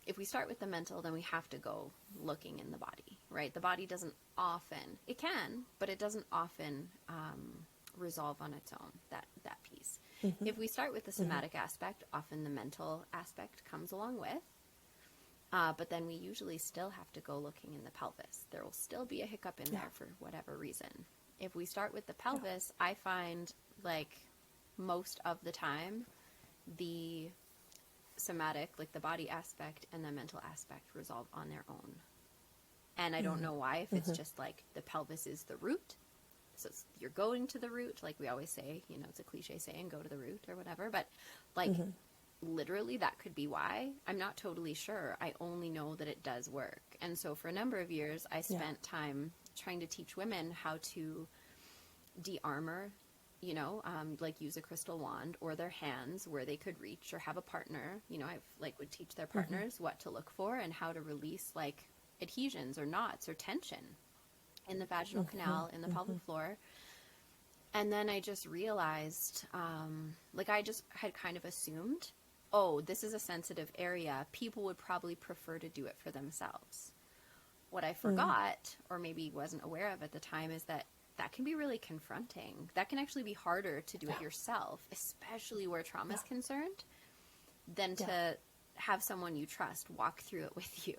If we start with the mental, then we have to go looking in the body, right? The body doesn't often, it can, but it doesn't often resolve on its own, that piece. If we start with the somatic aspect, often the mental aspect comes along with. But then we usually still have to go looking in the pelvis. There will still be a hiccup in there for whatever reason. If we start with the pelvis, I find like most of the time the somatic, like the body aspect and the mental aspect resolve on their own. And I don't know why, if it's just like the pelvis is the root. So you're going to the root, like we always say, you know, it's a cliche saying, go to the root or whatever. But like literally that could be why. I'm not totally sure. I only know that it does work. And so for a number of years, I spent time trying to teach women how to de-armor, you know, like use a crystal wand or their hands where they could reach, or have a partner. You know, I like would teach their partners what to look for and how to release like adhesions or knots or tension in the vaginal canal, in the pelvic floor. And then I just realized, like I just had kind of assumed, oh, this is a sensitive area. People would probably prefer to do it for themselves. What I forgot, or maybe wasn't aware of at the time, is that that can be really confronting. That can actually be harder to do it yourself, especially where trauma is concerned, than to have someone you trust walk through it with you.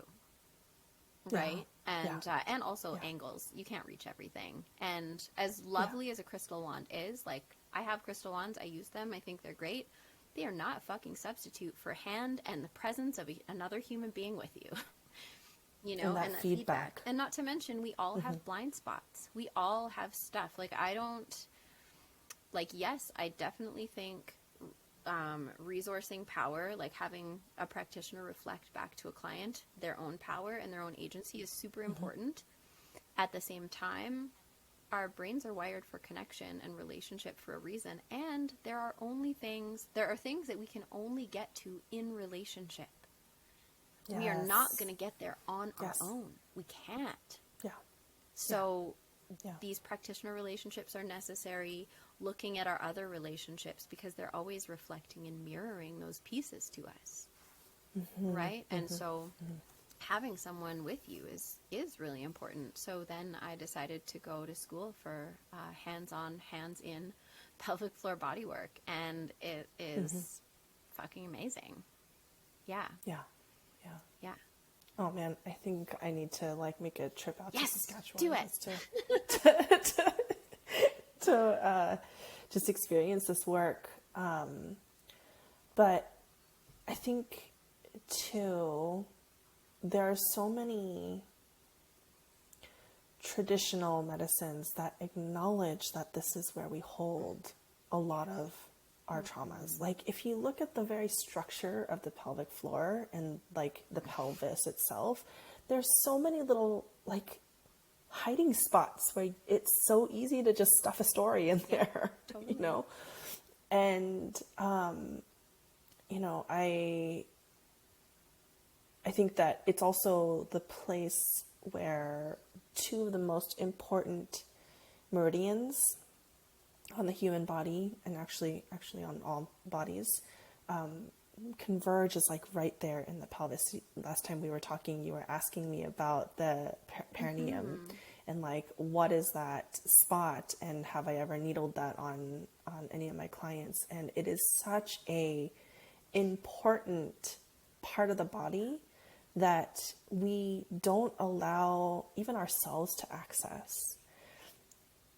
Right. And also angles. You can't reach everything. And as lovely as a crystal wand is, like I have crystal wands, I use them, I think they're great. They are not a fucking substitute for hand and the presence of another human being with you. You know, and that feedback. And not to mention, we all have blind spots. We all have stuff. Like I don't, like, yes, I definitely think resourcing power, like having a practitioner reflect back to a client their own power and their own agency is super important. At the same time, our brains are wired for connection and relationship for a reason, and there are things that we can only get to in relationship. We are not going to get there on our own. We can't. So these practitioner relationships are necessary. Looking at our other relationships, because they're always reflecting and mirroring those pieces to us. Right? And so having someone with you is really important. So then I decided to go to school for hands-on, hands-in pelvic floor body work, and it is fucking amazing. Yeah.
Oh man, I think I need to like make a trip out to Saskatchewan.
Do it.
To just experience this work. But I think too, there are so many traditional medicines that acknowledge that this is where we hold a lot of our traumas. Like if you look at the very structure of the pelvic floor and like the pelvis itself, there's so many little like hiding spots where it's so easy to just stuff a story in there, you know? And, you know, I think that it's also the place where two of the most important meridians on the human body, and actually on all bodies, converge is like right there in the pelvis. Last time we were talking, you were asking me about the perineum and like what is that spot, and have I ever needled that on any of my clients? And it is such a important part of the body that we don't allow even ourselves to access.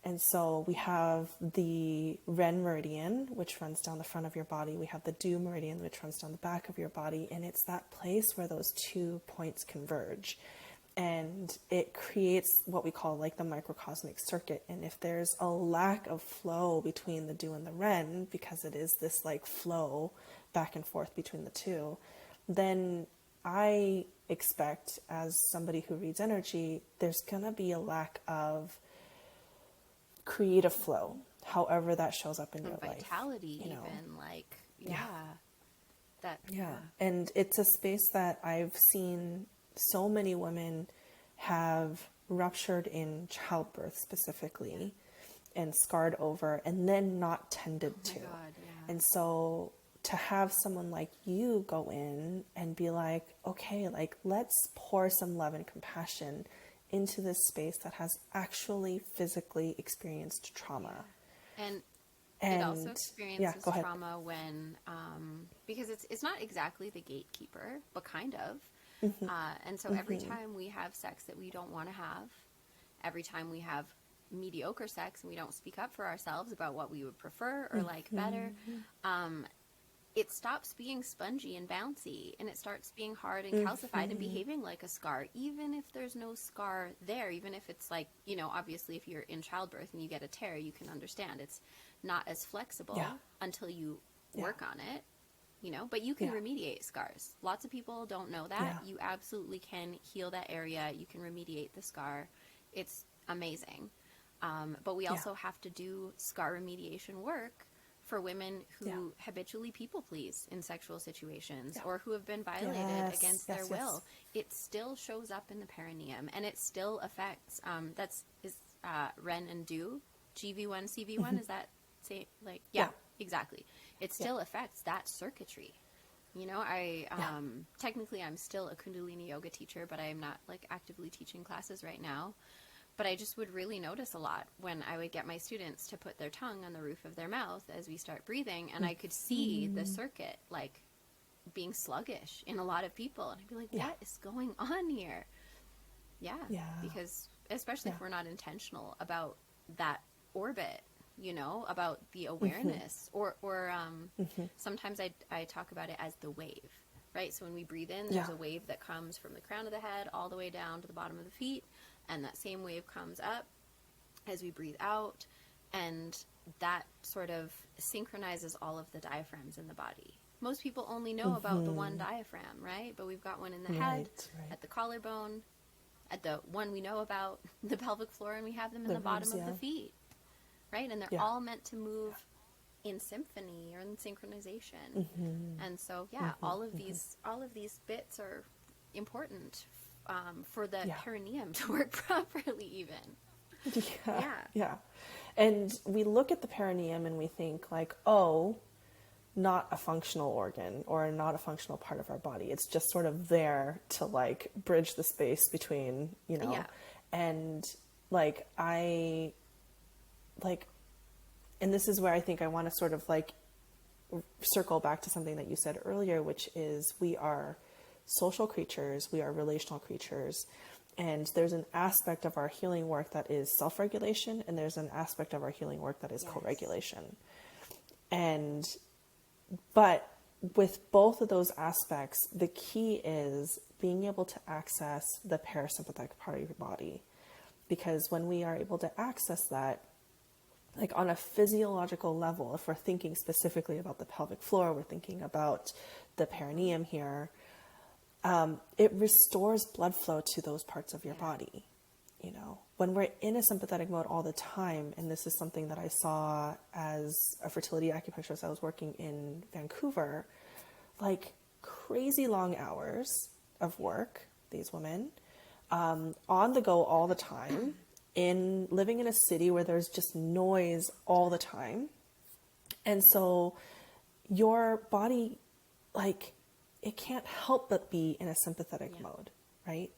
And so we have the Ren meridian, which runs down the front of your body. We have the Du meridian, which runs down the back of your body. And it's that place where those 2 points converge. And it creates what we call like the microcosmic circuit. And if there's a lack of flow between the Du and the Ren, because it is this like flow back and forth between the two, then I expect, as somebody who reads energy, there's going to be a lack of creative flow, however that shows up in your life.
Vitality, you know? Even like,
And it's a space that I've seen so many women have ruptured in childbirth specifically and scarred over and then not tended
Oh
to.
my God, yeah.
And so to have someone like you go in and be like, okay, like let's pour some love and compassion into this space that has actually physically experienced trauma.
And it also
And yeah,
experiences
go ahead.
trauma when, because it's not exactly the gatekeeper, but kind of. And so every time we have sex that we don't want to have, every time we have mediocre sex and we don't speak up for ourselves about what we would prefer or like better, it stops being spongy and bouncy and it starts being hard and calcified and behaving like a scar, even if there's no scar there, even if it's like, you know, obviously if you're in childbirth and you get a tear, you can understand it's not as flexible until you work on it, you know, but you can remediate scars. Lots of people don't know that. You absolutely can heal that area. You can remediate the scar. It's amazing. But we also have to do scar remediation work for women who habitually people please in sexual situations or who have been violated against their will. It still shows up in the perineum and it still affects, Ren and Do, GV1, CV1, is that say like, exactly. It still affects that circuitry. You know, technically I'm still a Kundalini yoga teacher, but I am not like actively teaching classes right now. But I just would really notice a lot when I would get my students to put their tongue on the roof of their mouth as we start breathing, and I could see the circuit like being sluggish in a lot of people. And I'd be like, what is going on here? Because especially if we're not intentional about that orbit, you know, about the awareness, or sometimes I talk about it as the wave, right? So when we breathe in, there's a wave that comes from the crown of the head all the way down to the bottom of the feet. And that same wave comes up as we breathe out, and that sort of synchronizes all of the diaphragms in the body. Most people only know about the one diaphragm, right? But we've got one in the head, at the collarbone, at the one we know about, the pelvic floor, and we have them in the bottom of the feet, right? And they're all meant to move in symphony or in synchronization. And so, all of these bits are important for the perineum to work properly even.
And we look at the perineum and we think like, oh, not a functional organ or not a functional part of our body. It's just sort of there to like bridge the space between, you know, and like and this is where I think I want to sort of like circle back to something that you said earlier, which is we are social creatures, we are relational creatures, and there's an aspect of our healing work that is self-regulation, and there's an aspect of our healing work that is co-regulation. But with both of those aspects, the key is being able to access the parasympathetic part of your body, because when we are able to access that, like on a physiological level, if we're thinking specifically about the pelvic floor, we're thinking about the perineum here, it restores blood flow to those parts of your body. You know, when we're in a sympathetic mode all the time, and this is something that I saw as a fertility acupuncturist, I was working in Vancouver, like crazy long hours of work, these women, on the go all the time, living in a city where there's just noise all the time. And so your body, like, it can't help but be in a sympathetic mode, right?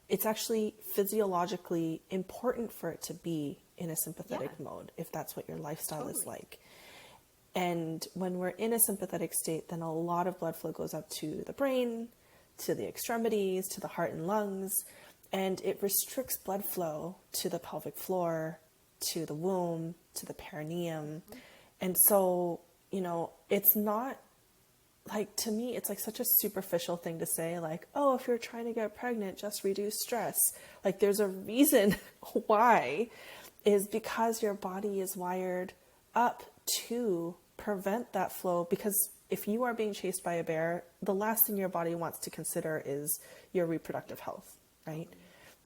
It's actually physiologically important for it to be in a sympathetic mode if that's what your lifestyle is like. And when we're in a sympathetic state, then a lot of blood flow goes up to the brain, to the extremities, to the heart and lungs, and it restricts blood flow to the pelvic floor, to the womb, to the perineum. And so, you know, it's not like, to me, it's like such a superficial thing to say, like, oh, if you're trying to get pregnant, just reduce stress. Like, there's a reason why, is because your body is wired up to prevent that flow. Because if you are being chased by a bear, the last thing your body wants to consider is your reproductive health, right?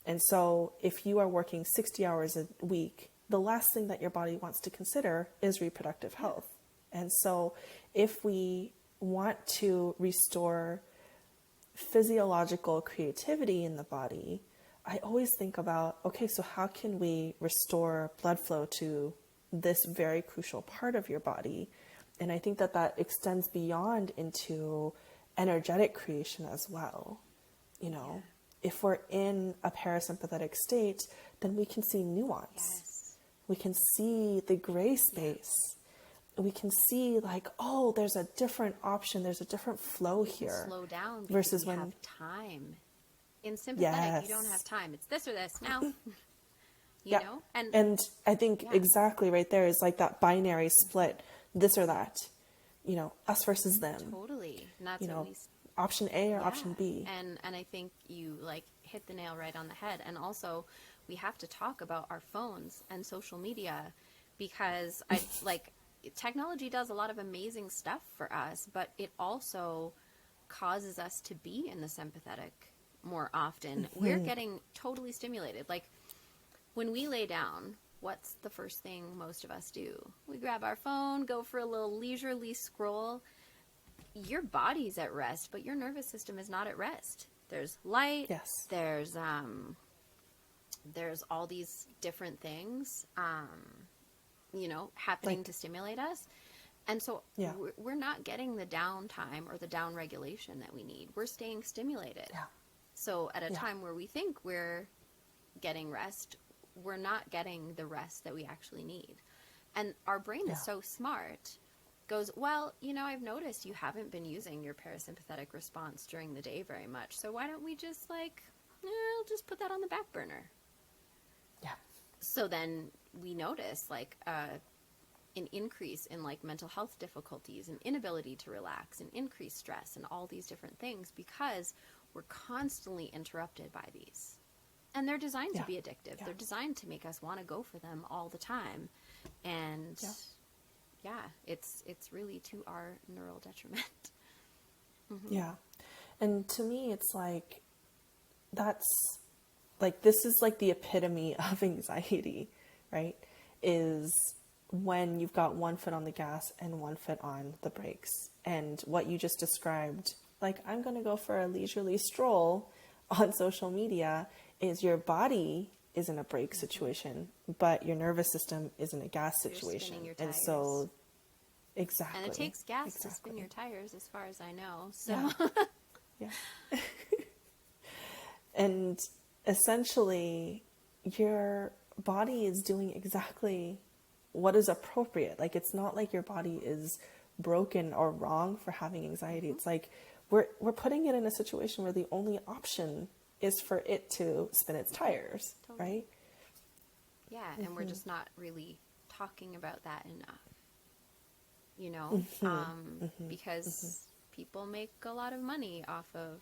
And so if you are working 60 hours a week, the last thing that your body wants to consider is reproductive health. And so if we want to restore physiological creativity in the body, I always think about, okay, so how can we restore blood flow to this very crucial part of your body? And I think that that extends beyond into energetic creation as well. You know, if we're in a parasympathetic state, then we can see nuance.
Yes.
We can see the gray space. We can see like, oh, there's a different option. There's a different flow here.
Slow down because
versus
we
when
have time. In sympathetic, you don't have
yes.
time. It's this or this now. You
Yeah.
know?
And I think
yeah.
exactly right there is like that binary split, this or that, you know, us versus them,
Totally. And that's
you
what
know,
we
option A or
yeah.
option B.
And I think you like hit the nail right on the head. And also we have to talk about our phones and social media because I like technology does a lot of amazing stuff for us, but it also causes us to be in the sympathetic more often. We're getting totally stimulated. Like when we lay down, what's the first thing most of us do? We grab our phone, go for a little leisurely scroll. Your body's at rest, but your nervous system is not at rest. There's light.
Yes.
There's all these different things, you know, happening to stimulate us. And so
Yeah.
we're not getting the downtime or the down regulation that we need. We're staying stimulated.
Yeah.
So at a
Yeah.
time where we think we're getting rest, we're not getting the rest that we actually need. And our brain is so smart, goes, well, you know, I've noticed you haven't been using your parasympathetic response during the day very much. So why don't we just like, I'll just put that on the back burner.
Yeah.
So then we notice like an increase in like mental health difficulties and inability to relax and increased stress and all these different things because we're constantly interrupted by these. And they're designed to be addictive.
Yeah.
They're designed to make us want to go for them all the time. And it's really to our neural detriment.
Yeah. And to me, it's like, that's like, this is like the epitome of anxiety, right? Is when you've got one foot on the gas and one foot on the brakes. And what you just described, like, I'm going to go for a leisurely stroll on social media, is your body is in a brake situation, but your nervous system is in a gas situation.
You're spinning your
and
tires.
So, exactly.
And it takes gas to spin your tires, as far as I know. So,
yeah. And essentially, your body is doing exactly what is appropriate. Like, it's not like your body is broken or wrong for having anxiety. It's like we're putting it in a situation where the only option is for it to spin its tires, right?
Yeah, and we're just not really talking about that enough, you know, because people make a lot of money off of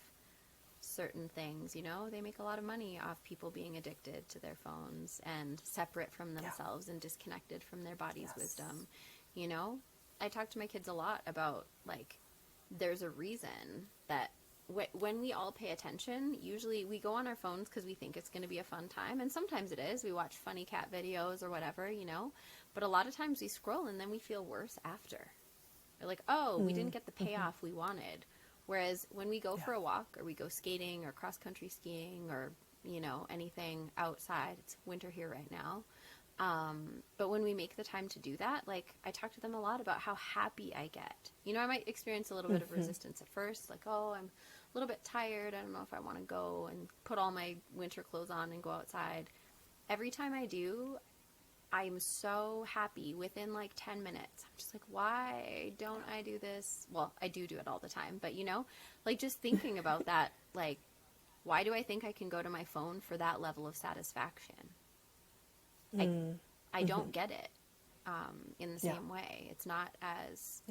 certain things, you know, they make a lot of money off people being addicted to their phones and separate from themselves and disconnected from their body's wisdom, you know. I talk to my kids a lot about, like, there's a reason that when we all pay attention, usually we go on our phones because we think it's going to be a fun time. And sometimes it is. We watch funny cat videos or whatever, you know. But a lot of times we scroll and then we feel worse after. We're like, oh, we didn't get the payoff we wanted. Whereas when we go for a walk or we go skating or cross-country skiing or, you know, anything outside, it's winter here right now. But when we make the time to do that, like, I talk to them a lot about how happy I get. You know, I might experience a little bit of resistance at first, like, oh, I'm a little bit tired. I don't know if I want to go and put all my winter clothes on and go outside. Every time I do, I'm so happy within like 10 minutes. I'm just like, why don't I do this? Well, I do it all the time, but you know, like, just thinking about that, like, why do I think I can go to my phone for that level of satisfaction? I don't get it in the same way. It's not as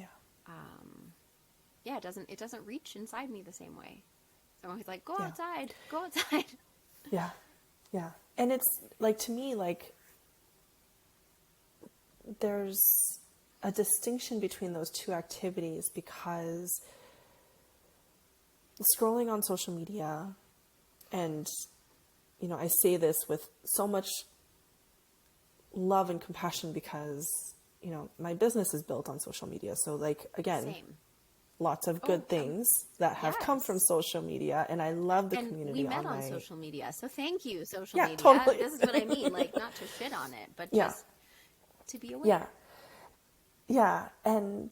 it doesn't reach inside me the same way. So I'm always like, go outside.
Yeah. And it's like, to me, like, there's a distinction between those two activities, because scrolling on social media, and, you know, I say this with so much love and compassion because, you know, my business is built on social media. So, like, again, lots of
Oh,
good things that have come from
yes.
social media, and I love the
And we
community
met
on
on
my.
social media. So thank you, social
Yeah,
media.
totally.
This is what I mean. Like, not to shit on it, but
Yeah,
just to be
yeah,
aware.
yeah. And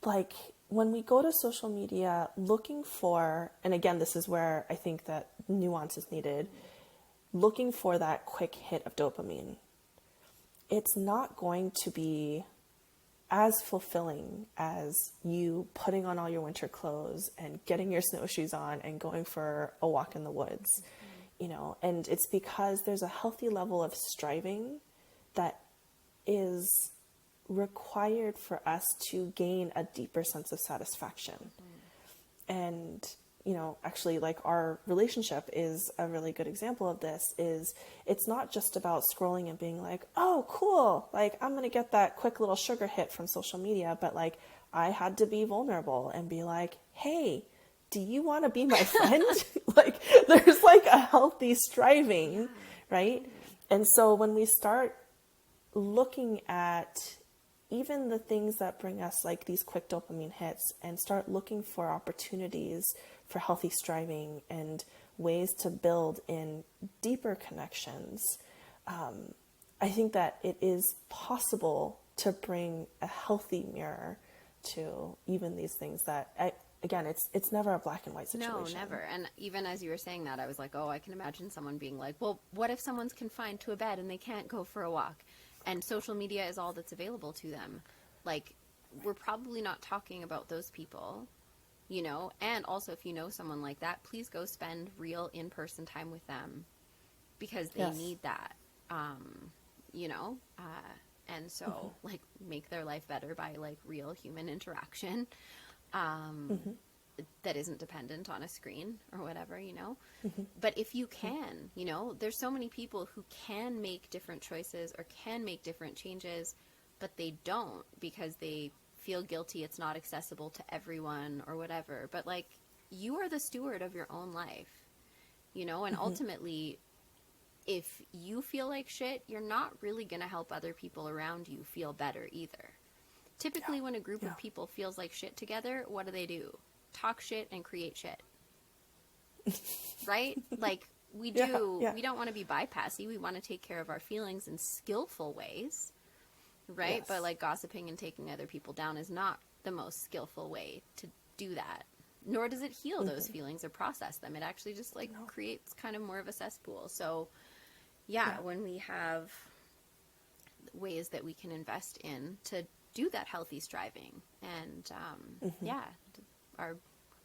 like when we go to social media looking for, and again, this is where I think that nuance is needed, looking for that quick hit of dopamine, it's not going to be as fulfilling as you putting on all your winter clothes and getting your snowshoes on and going for a walk in the woods, and it's because there's a healthy level of striving that is required for us to gain a deeper sense of satisfaction. And actually, like, our relationship is a really good example of this. Is it's not just about scrolling and being like, oh cool, like I'm gonna get that quick little sugar hit from social media, but like I had to be vulnerable and be like, hey, do you want to be my friend? Like, there's like a healthy
Yeah,
striving, right?
totally.
And so when we start looking at even the things that bring us like these quick dopamine hits and start looking for opportunities for healthy striving and ways to build in deeper connections, I think that it is possible to bring a healthy mirror to even these things that again, it's never a black and white
No,
situation.
never. And even as you were saying that, I was like, oh, I can imagine someone being like, well, what if someone's confined to a bed and they can't go for a walk? And social media is all that's available to them. Like, we're probably not talking about those people, And also, if you know someone like that, please go spend real in-person time with them because they
Yes.
need that, you know? And so, like, make their life better by, like, real human interaction. Um, that isn't dependent on a screen or whatever. But if you can, there's so many people who can make different choices or can make different changes, but they don't because they feel guilty it's not accessible to everyone or whatever. But like, you are the steward of your own life, and ultimately, if you feel like shit, you're not really going to help other people around you feel better either.
Yeah.
Typically, when a group
Yeah.
of people feels like shit together, what do? Talk shit and create shit. Right? Like,
Yeah. Yeah.
we don't want to be bypassy. We want to take care of our feelings in skillful ways, right? But
Yes.
like, gossiping and taking other people down is not the most skillful way to do that. Nor does it heal those feelings or process them. It actually just like
No.
creates kind of more of a cesspool. So, yeah,
Yeah.
when we have ways that we can invest in to do that healthy striving, and yeah, our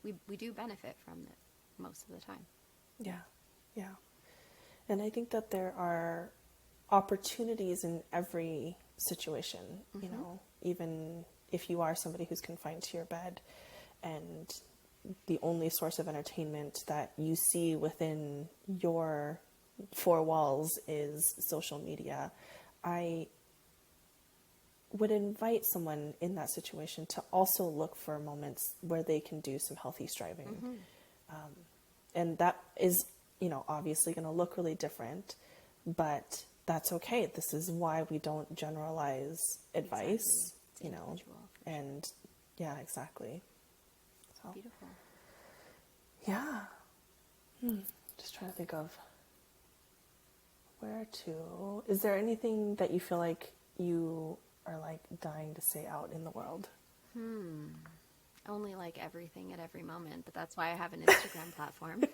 we do benefit from it most of the time.
Yeah. Yeah. And I think that there are opportunities in every situation, even if you are somebody who's confined to your bed and the only source of entertainment that you see within your four walls is social media. I would invite someone in that situation to also look for moments where they can do some healthy striving. And that is, obviously going to look really different, but that's okay. This is why we don't generalize
Exactly.
advice,
It's individual for sure.
and yeah, exactly. So,
Beautiful.
yeah. Just trying to think of where to. Is there anything that you feel like you are like dying to say out in the world?
Only like everything at every moment, but that's why I have an Instagram platform.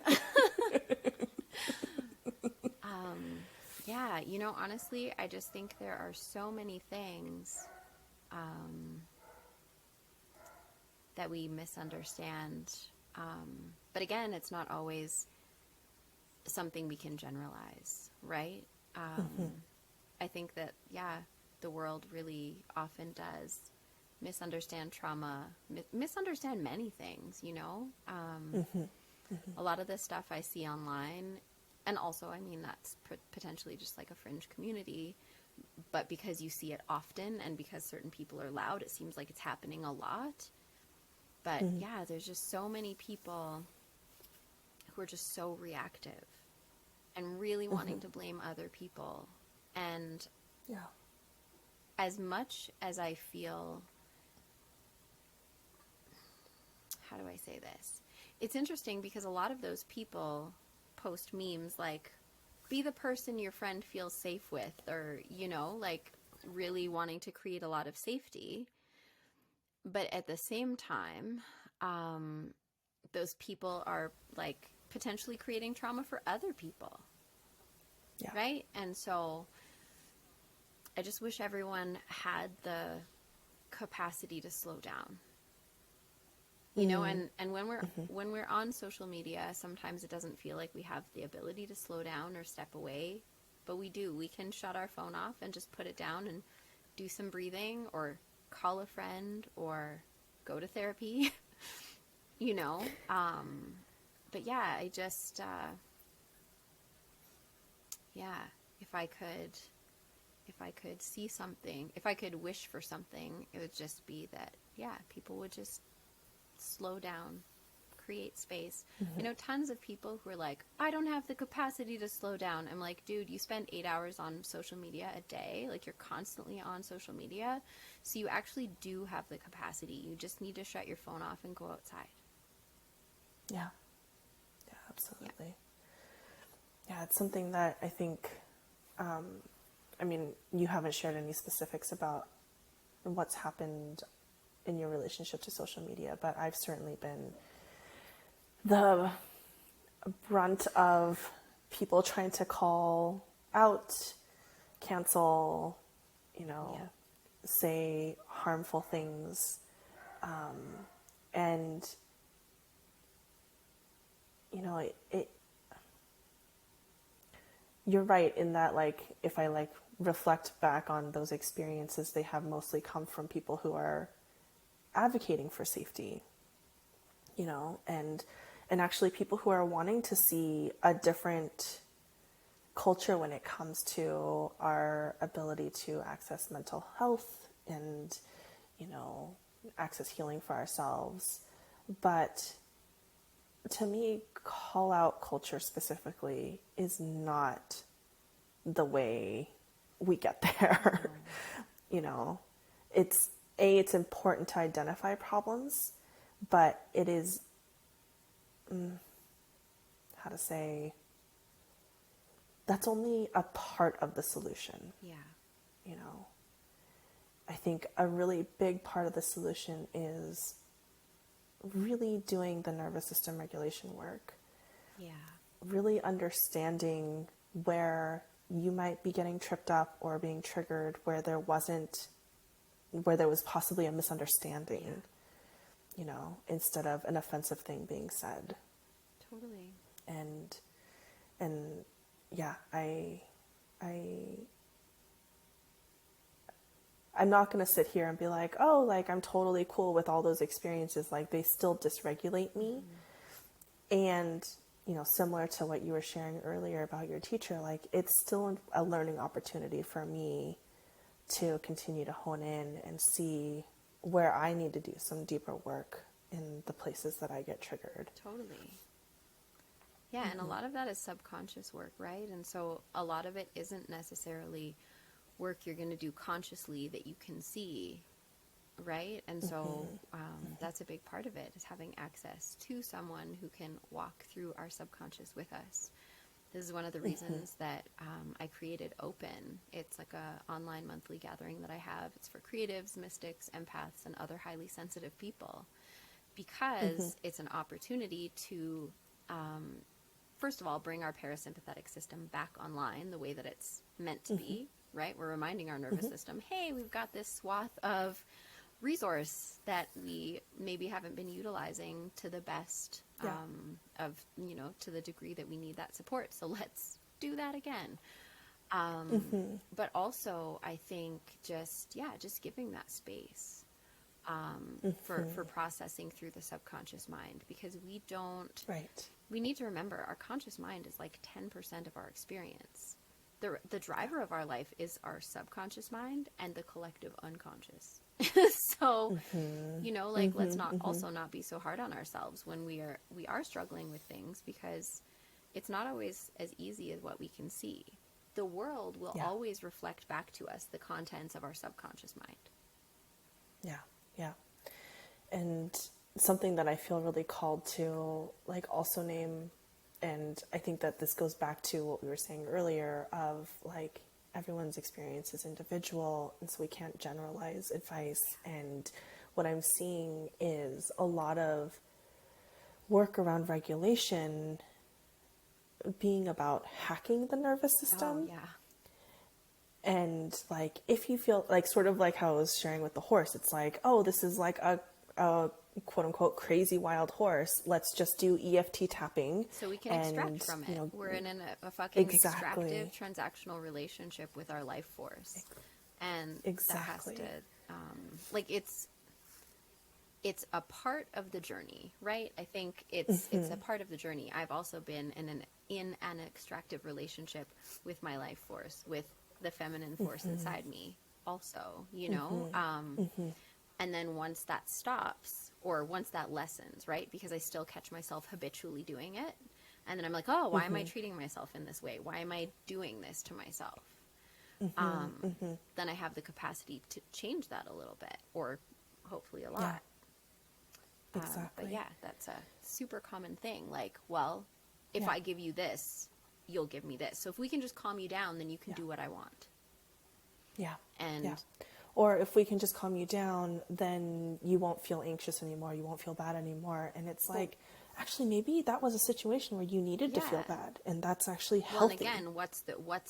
Yeah, honestly, I just think there are so many things that we misunderstand. But again, it's not always something we can generalize, right? I think that, yeah, the world really often does misunderstand trauma, misunderstand many things. A lot of the stuff I see online, and also, I mean, that's potentially just like a fringe community, but because you see it often and because certain people are loud, it seems like it's happening a lot. But yeah, there's just so many people who are just so reactive and really wanting to blame other people. And
Yeah.
as much as I feel how do I say this? It's interesting because a lot of those people post memes like, be the person your friend feels safe with, or, like really wanting to create a lot of safety. But at the same time, those people are like potentially creating trauma for other people.
Yeah.
Right? And so I just wish everyone had the capacity to slow down. And when we're on social media, sometimes it doesn't feel like we have the ability to slow down or step away, but we do. We can shut our phone off and just put it down and do some breathing, or call a friend, or go to therapy. But yeah, I just if I could see something, if I could wish for something, it would just be that, people would just slow down, create space. I know tons of people who are like, I don't have the capacity to slow down. I'm like, dude, you spend 8 hours on social media a day. Like, you're constantly on social media. So you actually do have the capacity. You just need to shut your phone off and go outside.
Yeah. Yeah, absolutely. Yeah, it's something that I think, you haven't shared any specifics about what's happened in your relationship to social media, but I've certainly been the brunt of people trying to call out, cancel, say harmful things. And, you're right in that, like, if I reflect back on those experiences, they have mostly come from people who are advocating for safety, and actually people who are wanting to see a different culture when it comes to our ability to access mental health and, access healing for ourselves. But to me, call out culture specifically is not the way we get there. It's important to identify problems, but it is, that's only a part of the solution.
Yeah.
I think a really big part of the solution is really doing the nervous system regulation work.
Yeah.
Really understanding where you might be getting tripped up or being triggered, where there was possibly a misunderstanding, instead of an offensive thing being said.
Totally.
And yeah, I'm not going to sit here and be like, oh, like, I'm totally cool with all those experiences. Like, they still dysregulate me. And, similar to what you were sharing earlier about your teacher, like, it's still a learning opportunity for me to continue to hone in and see where I need to do some deeper work in the places that I get triggered.
Totally. Yeah, and a lot of that is subconscious work, right? And so a lot of it isn't necessarily work you're going to do consciously that you can see, right? And so that's a big part of it, is having access to someone who can walk through our subconscious with us. This is one of the reasons that I created Open. It's like a online monthly gathering that I have. It's for creatives, mystics, empaths, and other highly sensitive people, because it's an opportunity to, first of all, bring our parasympathetic system back online the way that it's meant to be, right? We're reminding our nervous system, hey, we've got this swath of resource that we maybe haven't been utilizing to the best of, to the degree that we need that support. So let's do that again. But also, I think just giving that space for processing through the subconscious mind, because we need to remember our conscious mind is like 10% of our experience. The driver of our life is our subconscious mind and the collective unconscious. So, let's not be so hard on ourselves when we are struggling with things, because it's not always as easy as what we can see. The world will always reflect back to us the contents of our subconscious mind.
Yeah. And something that I feel really called to like also name, and I think that this goes back to what we were saying earlier of like everyone's experience is individual, and so we can't generalize advice. And what I'm seeing is a lot of work around regulation being about hacking the nervous system.
Oh, yeah.
And like, if you feel like, sort of like how I was sharing with the horse, it's like, oh, this is like a quote unquote crazy wild horse. Let's just do EFT tapping.
So we can extract from it.
You know,
We're in a fucking
exactly.
extractive transactional relationship with our life force. And
Exactly.
that has to, like, it's a part of the journey, right? I think it's a part of the journey. I've also been in an extractive relationship with my life force, with the feminine force inside me also, you know? And then once that stops, or once that lessens, right? Because I still catch myself habitually doing it. And then I'm like, oh, why am I treating myself in this way? Why am I doing this to myself? Then I have the capacity to change that a little bit, or hopefully a lot.
Yeah. Exactly.
But yeah, that's a super common thing. Like, well, if I give you this, you'll give me this. So if we can just calm you down, then you can do what I want.
Yeah.
And
or if we can just calm you down, then you won't feel anxious anymore. You won't feel bad anymore. And it's like, actually, maybe that was a situation where you needed to feel bad, and that's actually healthy.
Well, and again, what's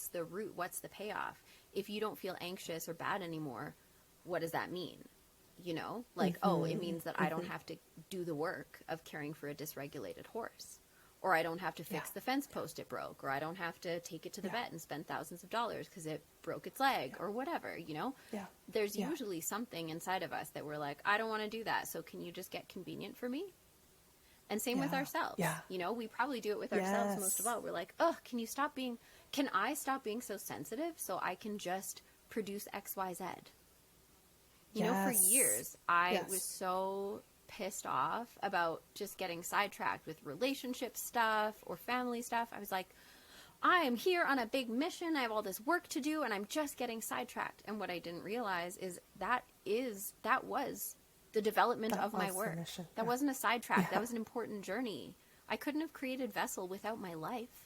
the root? What's the payoff? If you don't feel anxious or bad anymore, what does that mean? You know, like, oh, it means that I don't have to do the work of caring for a dysregulated horse, or I don't have to fix the fence post it broke, or I don't have to take it to the vet and spend thousands of dollars because it broke its leg or whatever, you know? There's usually something inside of us that we're like, I don't want to do that. So can you just get convenient for me? And same with ourselves. You know, we probably do it with ourselves most of all. We're like, oh, can I stop being so sensitive so I can just produce X, Y, Z? You know, for years, I was so pissed off about just getting sidetracked with relationship stuff or family stuff. I was like, I am here on a big mission. I have all this work to do, and I'm just getting sidetracked. And what I didn't realize is that was the development of my work. That wasn't a sidetrack. That was an important journey. I couldn't have created Vessel without my life.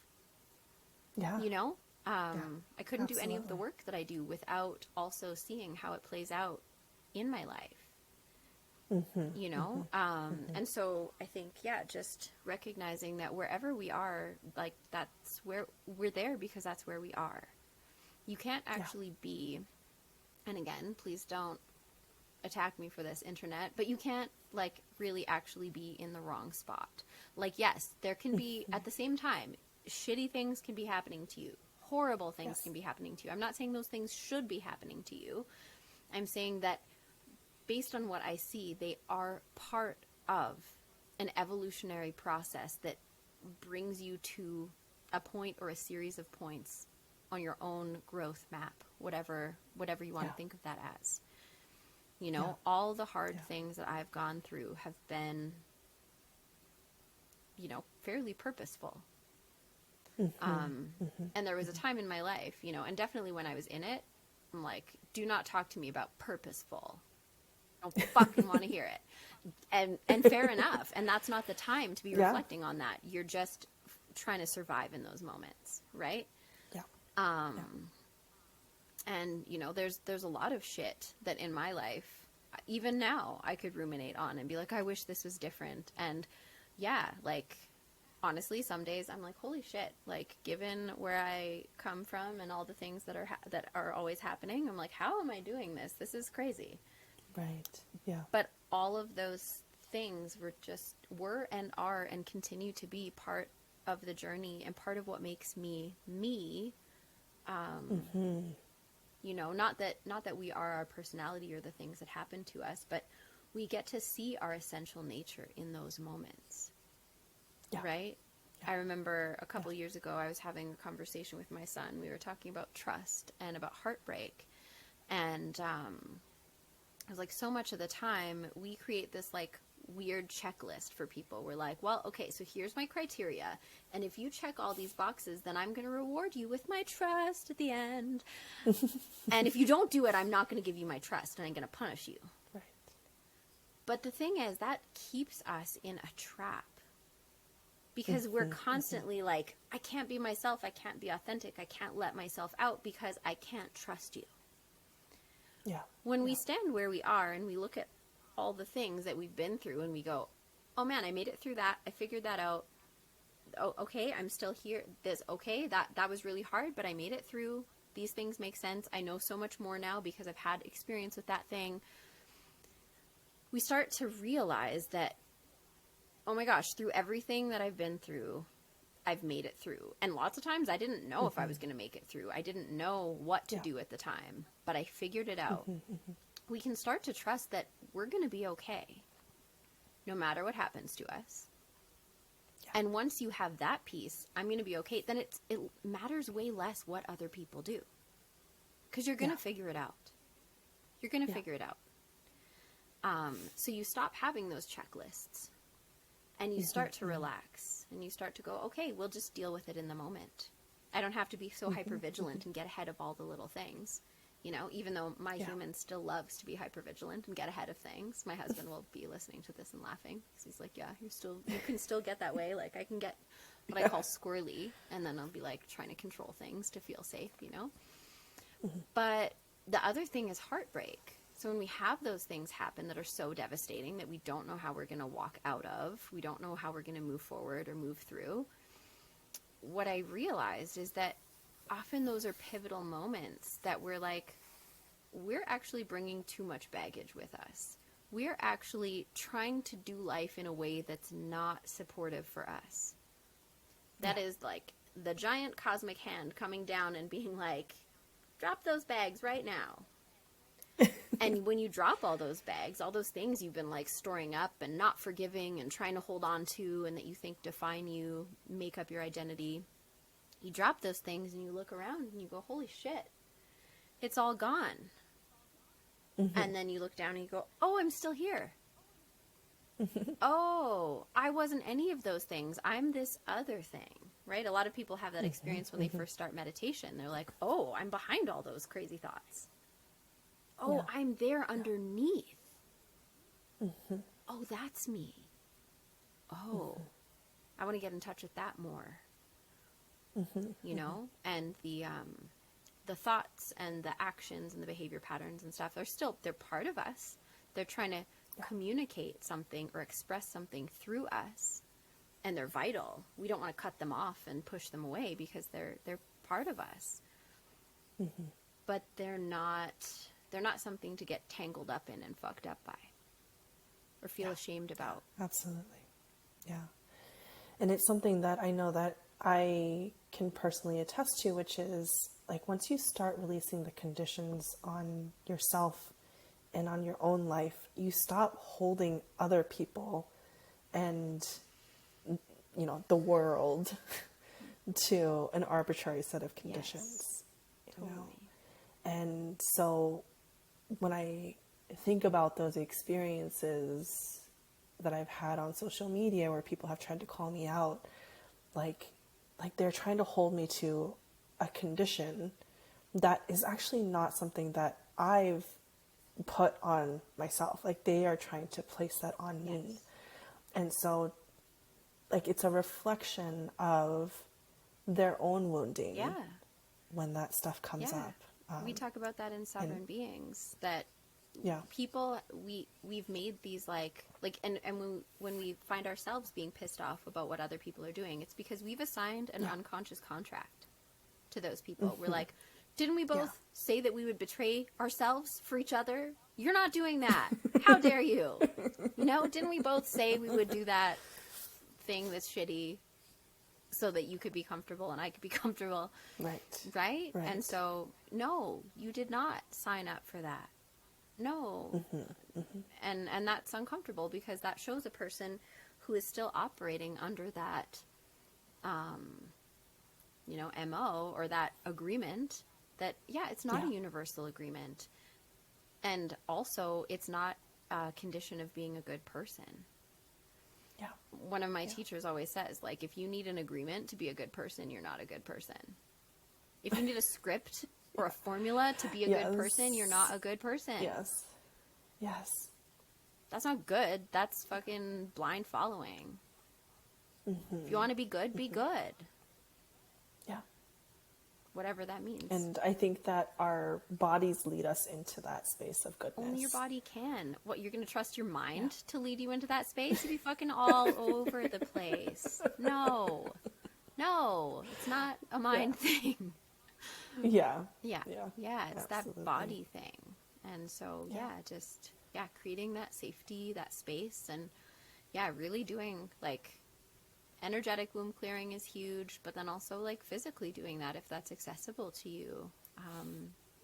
You know? I couldn't do any of the work that I do without also seeing how it plays out in my life. You know? And so I think, just recognizing that wherever we are, like, that's where we're there, because that's where we are. You can't actually be, and again, please don't attack me for this, internet, but you can't, like, really actually be in the wrong spot. Like, yes, there can be, at the same time, shitty things can be happening to you. Horrible things can be happening to you. I'm not saying those things should be happening to you. I'm saying that based on what I see, they are part of an evolutionary process that brings you to a point or a series of points on your own growth map, whatever you want to think of that as. You know, all the hard things that I've gone through have been, you know, fairly purposeful. And there was a time in my life, you know, and definitely when I was in it, I'm like, do not talk to me about purposeful. I don't fucking want to hear it. And fair enough. And that's not the time to be reflecting on that. You're just trying to survive in those moments, right? And, you know, there's a lot of shit that in my life, even now, I could ruminate on and be like, I wish this was different. And like, honestly, some days I'm like, holy shit, like, given where I come from and all the things that are always happening, I'm like, how am I doing this? This is crazy.
Right. Yeah.
But all of those things were and are and continue to be part of the journey and part of what makes me me. You know, not that we are our personality or the things that happen to us, but we get to see our essential nature in those moments. Right? I remember a couple years ago, I was having a conversation with my son. We were talking about trust and about heartbreak. And I was like, so much of the time, we create this, like, weird checklist for people. We're like, well, okay, so here's my criteria. And if you check all these boxes, then I'm going to reward you with my trust at the end. And if you don't do it, I'm not going to give you my trust, and I'm going to punish you.
Right.
But the thing is, that keeps us in a trap. Because we're constantly like, I can't be myself, I can't be authentic, I can't let myself out because I can't trust you.
Yeah.
When we stand where we are and we look at all the things that we've been through and we go, oh man, I made it through that, I figured that out. Oh, okay, I'm still here. That was really hard, but I made it through. These things make sense. I know so much more now because I've had experience with that thing. We start to realize that, oh my gosh, through everything that I've been through, I've made it through. And lots of times I didn't know if I was going to make it through. I didn't know what to do at the time, but I figured it out. We can start to trust that we're going to be okay, no matter what happens to us. And once you have that piece, I'm going to be okay, then it matters way less what other people do. Because you're going to figure it out. You're going to figure it out. So you stop having those checklists. And you start to relax. And you start to go, okay, we'll just deal with it in the moment. I don't have to be so hypervigilant and get ahead of all the little things. You know, even though my human still loves to be hypervigilant and get ahead of things. My husband will be listening to this and laughing. Because he's like, yeah, you can still get that way. Like, I can get what I call squirrely. And then I'll be like trying to control things to feel safe, you know. But the other thing is heartbreak. So when we have those things happen that are so devastating that we don't know how we're going to walk out of, we don't know how we're going to move forward or move through, what I realized is that often those are pivotal moments that we're like, we're actually bringing too much baggage with us. We're actually trying to do life in a way that's not supportive for us. That is like the giant cosmic hand coming down and being like, drop those bags right now. And when you drop all those bags, all those things you've been like storing up and not forgiving and trying to hold on to and that you think define you, make up your identity, you drop those things and you look around and you go, holy shit, it's all gone. And then you look down and you go, oh, I'm still here. Oh, I wasn't any of those things. I'm this other thing, right? A lot of people have that experience when they first start meditation. They're like, oh, I'm behind all those crazy thoughts. Oh, I'm there underneath. Oh, that's me. Oh, I want to get in touch with that more. You know, and the thoughts and the actions and the behavior patterns and stuff, they're part of us. They're trying to communicate something or express something through us, and they're vital. We don't want to cut them off and push them away because they're part of us. But they're not something to get tangled up in and fucked up by or feel ashamed about.
Absolutely. Yeah. And it's something that I know that I can personally attest to, which is like once you start releasing the conditions on yourself and on your own life, you stop holding other people and, you know, the world to an arbitrary set of conditions. You know? And so when I think about those experiences that I've had on social media where people have tried to call me out, like they're trying to hold me to a condition that is actually not something that I've put on myself. Like they are trying to place that on me. And so like it's a reflection of their own wounding when that stuff comes up.
We talk about that in Sovereign Beings, that people, we've made these and when we find ourselves being pissed off about what other people are doing, it's because we've assigned an unconscious contract to those people. We're like, didn't we both say that we would betray ourselves for each other? You're not doing that. How dare you? You know, didn't we both say we would do that thing that's shitty so that you could be comfortable and I could be comfortable? Right? And so, no, you did not sign up for that. No. And that's uncomfortable because that shows a person who is still operating under that, MO or that agreement that, it's not a universal agreement. And also, it's not a condition of being a good person. One of my teachers always says, like, if you need an agreement to be a good person, you're not a good person. If you need a script or a formula to be a good person, you're not a good person.
Yes.
That's not good. That's fucking blind following. If you want to be good, be good.
Yeah.
Whatever that means.
And I think that our bodies lead us into that space of goodness.
Only your body can. What, you're going to trust your mind to lead you into that space? You'd be fucking all over the place. No. No, it's not a mind thing.
Yeah.
Yeah. It's
absolutely.
that body thing. And so, creating that safety, that space, and really doing like energetic womb clearing is huge, but then also like physically doing that if that's accessible to you.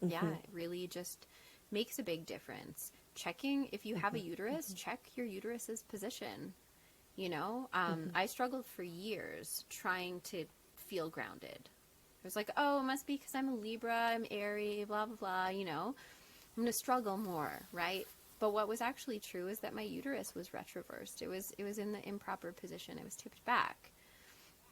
It really just makes a big difference. Checking if you have a uterus, check your uterus's position. You know, I struggled for years trying to feel grounded. It was like, oh, it must be because I'm a Libra, I'm airy, blah, blah, blah, you know. I'm going to struggle more, right? But what was actually true is that my uterus was retroversed. It was in the improper position. It was tipped back.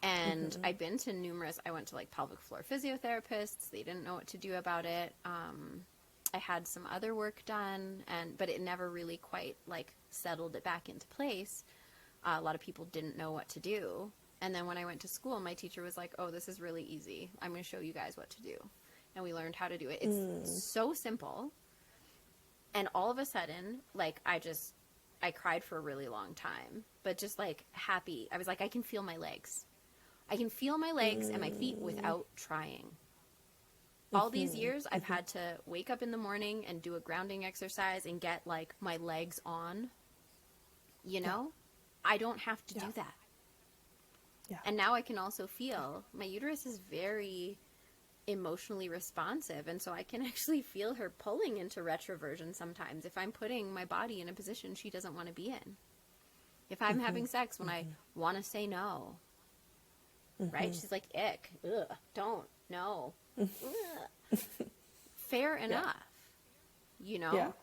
And I went to like pelvic floor physiotherapists. They didn't know what to do about it. I had some other work done, but it never really quite like settled it back into place. A lot of people didn't know what to do. And then when I went to school, my teacher was like, oh, this is really easy. I'm going to show you guys what to do. And we learned how to do it. It's so simple. And all of a sudden, like, I cried for a really long time, but just like happy. I was like, I can feel my legs. I can feel my legs and my feet without trying. All these years, I've had to wake up in the morning and do a grounding exercise and get like my legs on, you know? I don't have to do that.
Yeah.
And now I can also feel my uterus is very emotionally responsive. And so I can actually feel her pulling into retroversion sometimes if I'm putting my body in a position she doesn't want to be in. If I'm having sex when I want to say no, right? She's like, ick, ugh, don't, no. Fair enough, you know?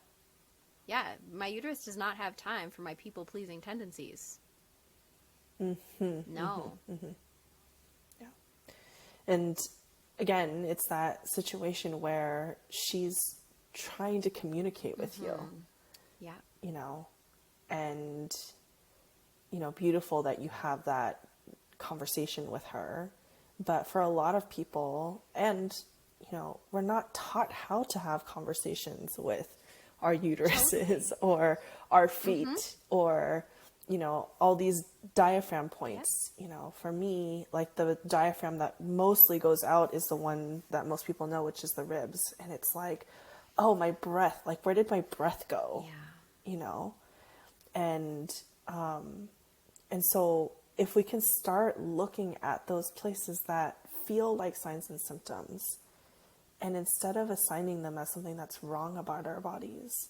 Yeah, my uterus does not have time for my people-pleasing tendencies. No.
Yeah. And again, it's that situation where she's trying to communicate with you.
Yeah.
You know, and, you know, beautiful that you have that conversation with her. But for a lot of people, and, you know, we're not taught how to have conversations with our uteruses or our feet or, you know, all these diaphragm points. You know, for me, like the diaphragm that mostly goes out is the one that most people know, which is the ribs. And it's like, oh, my breath, like where did my breath go? You know? And so if we can start looking at those places that feel like signs and symptoms, and instead of assigning them as something that's wrong about our bodies,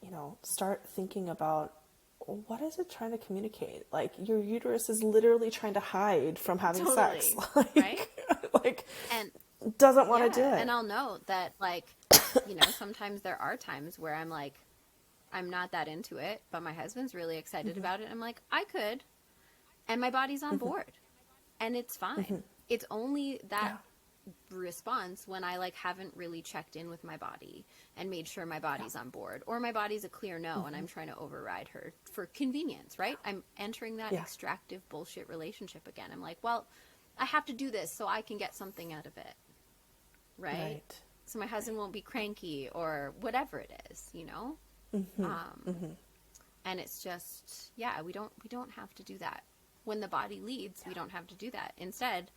you know, start thinking about, what is it trying to communicate? Like, your uterus is literally trying to hide from having sex. Like,
right?
Like,
and
doesn't want to do it.
And I'll note that, like, you know, sometimes there are times where I'm like, I'm not that into it, but my husband's really excited about it. I'm like, I could. And my body's on board. And it's fine. It's only that response when I like haven't really checked in with my body and made sure my body's on board, or my body's a clear no and I'm trying to override her for convenience, right? I'm entering that extractive bullshit relationship again. I'm like, well, I have to do this so I can get something out of it, right? So my husband won't be cranky or whatever it is, you know? And it's just, we don't have to do that. When the body leads, we don't have to do that. Instead,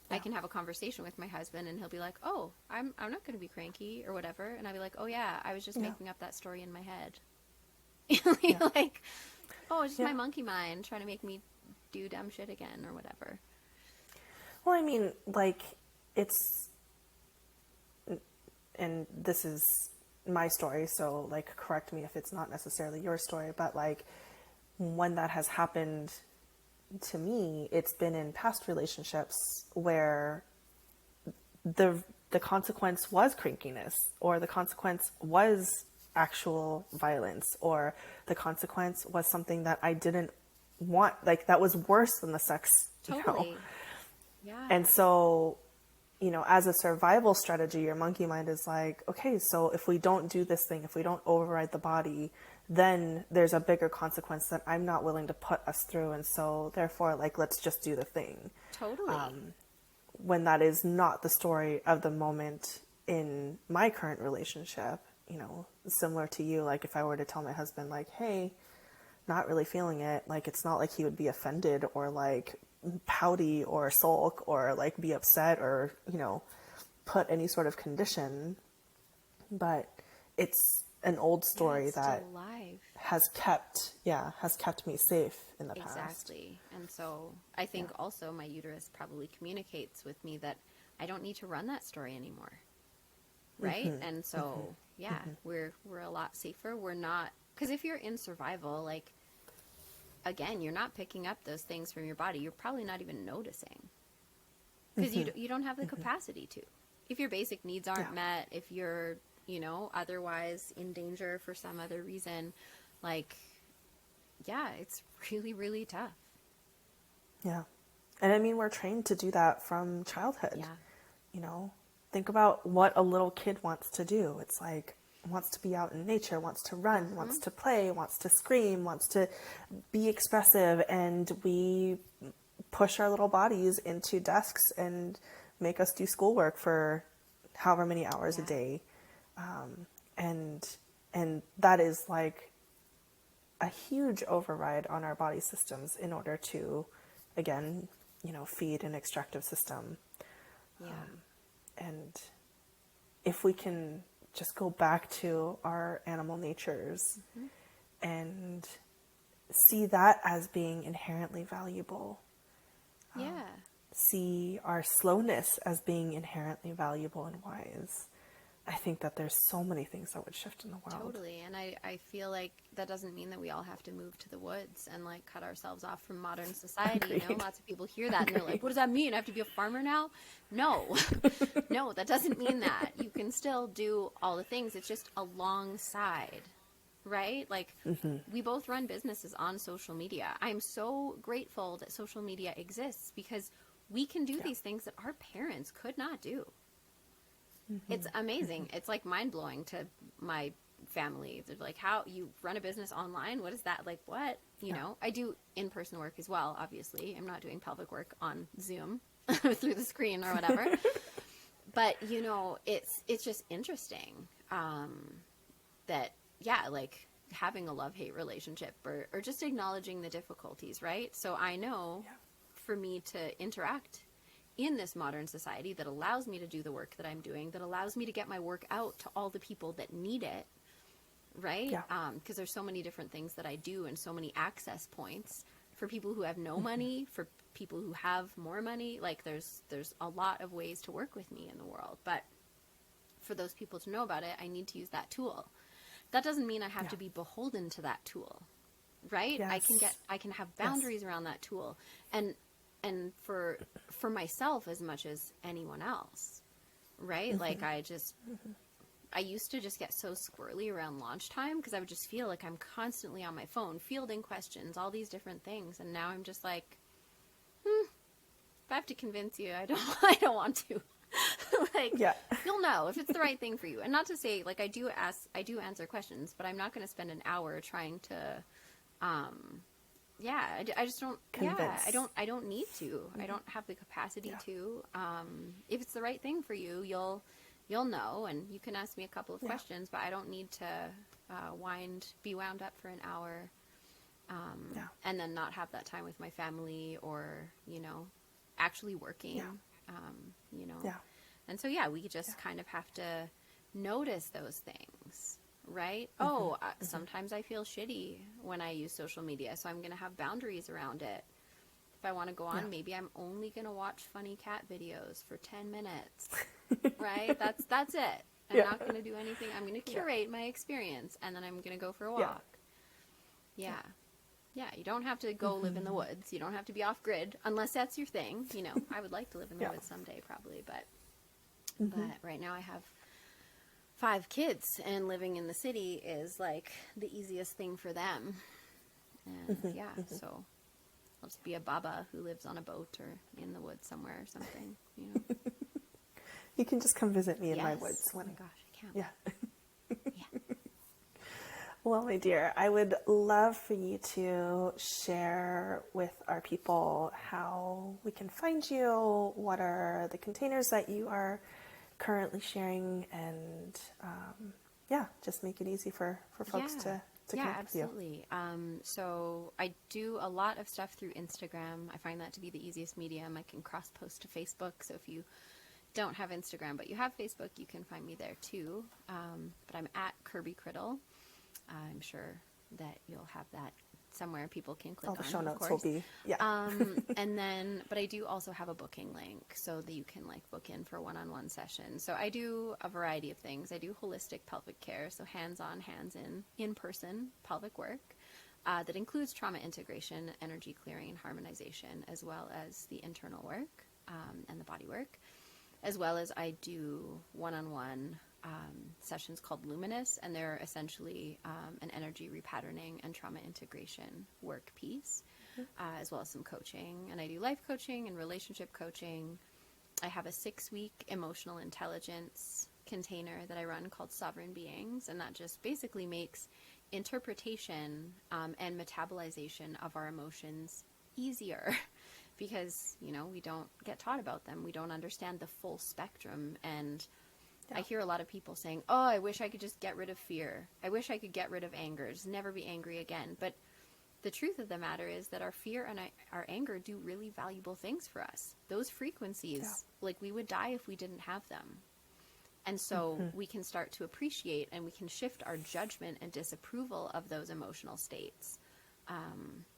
I can have a conversation with my husband and he'll be like, oh, I'm not going to be cranky or whatever. And I'll be like, oh yeah, I was just making up that story in my head. Like, oh, it's just my monkey mind trying to make me do dumb shit again or whatever.
Well, I mean, like, it's, and this is my story, so like, correct me if it's not necessarily your story, but like, when that has happened to me, it's been in past relationships where the consequence was crankiness, or the consequence was actual violence, or the consequence was something that I didn't want, like that was worse than the sex, you know?
Yeah.
And so you know, as a survival strategy, your monkey mind is like, okay, so if we don't do this thing, if we don't override the body, then there's a bigger consequence that I'm not willing to put us through. And so therefore, like, let's just do the thing.
Totally.
When that is not the story of the moment in my current relationship, you know, similar to you, like if I were to tell my husband, like, hey, not really feeling it, like it's not like he would be offended or like pouty or sulk or like be upset or, you know, put any sort of condition. But it's an old story
It's
that
still alive.
has kept me safe in the past.
Exactly. And so I think also my uterus probably communicates with me that I don't need to run that story anymore. Right? And so, we're a lot safer. We're not, because if you're in survival, like, again, you're not picking up those things from your body. You're probably not even noticing because you don't have the capacity to. If your basic needs aren't met, if you're, you know, otherwise in danger for some other reason, like, it's really, really tough.
Yeah. And I mean, we're trained to do that from childhood.
Yeah.
You know, think about what a little kid wants to do. It's like, wants to be out in nature, wants to run, wants to play, wants to scream, wants to be expressive. And we push our little bodies into desks and make us do schoolwork for however many hours a day. And that is like a huge override on our body systems in order to, again, you know, feed an extractive system. And if we can just go back to our animal natures and see that as being inherently valuable. See our slowness as being inherently valuable and wise. I think that there's so many things that would shift in the world.
Totally. And I feel like that doesn't mean that we all have to move to the woods and like cut ourselves off from modern society.
Agreed.
You know, lots of people hear that and they're like, what does that mean? I have to be a farmer now? No, no, that doesn't mean that. You can still do all the things. It's just alongside, right? Like we both run businesses on social media. I'm so grateful that social media exists because we can do these things that our parents could not do. It's amazing. It's like mind blowing to my family. They're like, how you run a business online? What is that? Like, what? You know, I do in-person work as well, obviously. I'm not doing pelvic work on Zoom through the screen or whatever. But, you know, it's just interesting that, like having a love-hate relationship or just acknowledging the difficulties, right? So I know for me to interact in this modern society that allows me to do the work that I'm doing, that allows me to get my work out to all the people that need it, right? Because there's so many different things that I do and so many access points for people who have no money, for people who have more money. Like there's a lot of ways to work with me in the world. But for those people to know about it, I need to use that tool. That doesn't mean I have to be beholden to that tool, right? I can have boundaries around that tool. And for myself as much as anyone else, right? Like I used to just get so squirrely around launch time because I would just feel like I'm constantly on my phone, fielding questions, all these different things. And now I'm just like, if I have to convince you, I don't want to. Like, you'll know if it's the right thing for you. And not to say, like, I do answer questions, but I'm not going to spend an hour trying to, I just don't.
Convince.
I don't need to. I don't have the capacity to. If it's the right thing for you, you'll know, and you can ask me a couple of questions. But I don't need to be wound up for an hour, and then not have that time with my family or actually working. And so we just kind of have to notice those things. Right? Sometimes I feel shitty when I use social media, so I'm going to have boundaries around it. If I want to go on, maybe I'm only going to watch funny cat videos for 10 minutes. Right? That's it. I'm not going to do anything. I'm going to curate my experience, and then I'm going to go for a walk. Yeah, you don't have to go live in the woods. You don't have to be off grid, unless that's your thing. I would like to live in the woods someday, probably, but right now I have 5 kids, and living in the city is like the easiest thing for them. And so I'll just be a baba who lives on a boat or in the woods somewhere or something,
You can just come visit me in my
Yes.
woods.
Oh my gosh, I can't.
Yeah.
Yeah.
Well, my dear, I would love for you to share with our people how we can find you, what are the containers that you are currently sharing, and just make it easy for folks to connect with you.
Absolutely. So I do a lot of stuff through Instagram. I find that to be the easiest medium. I can cross post to Facebook. So if you don't have Instagram, but you have Facebook, you can find me there too. But I'm at Kirby Criddle. I'm sure that you'll have that somewhere people can click on.
All the show notes
of
will
course.
be,
And then, but I do also have a booking link so that you can like book in for one-on-one sessions. So I do a variety of things. I do holistic pelvic care, so hands-on, in-person pelvic work that includes trauma integration, energy clearing, and harmonization, as well as the internal work and the body work, as well as I do one-on-one sessions called Luminous, and they're essentially an energy repatterning and trauma integration work piece, as well as some coaching. And I do life coaching and relationship coaching. I have a 6-week emotional intelligence container that I run called Sovereign Beings, and that just basically makes interpretation and metabolization of our emotions easier because, we don't get taught about them. We don't understand the full spectrum. And I hear a lot of people saying, oh, I wish I could just get rid of fear. I wish I could get rid of anger, just never be angry again. But the truth of the matter is that our fear and our anger do really valuable things for us. Those frequencies, like we would die if we didn't have them. And so we can start to appreciate and we can shift our judgment and disapproval of those emotional states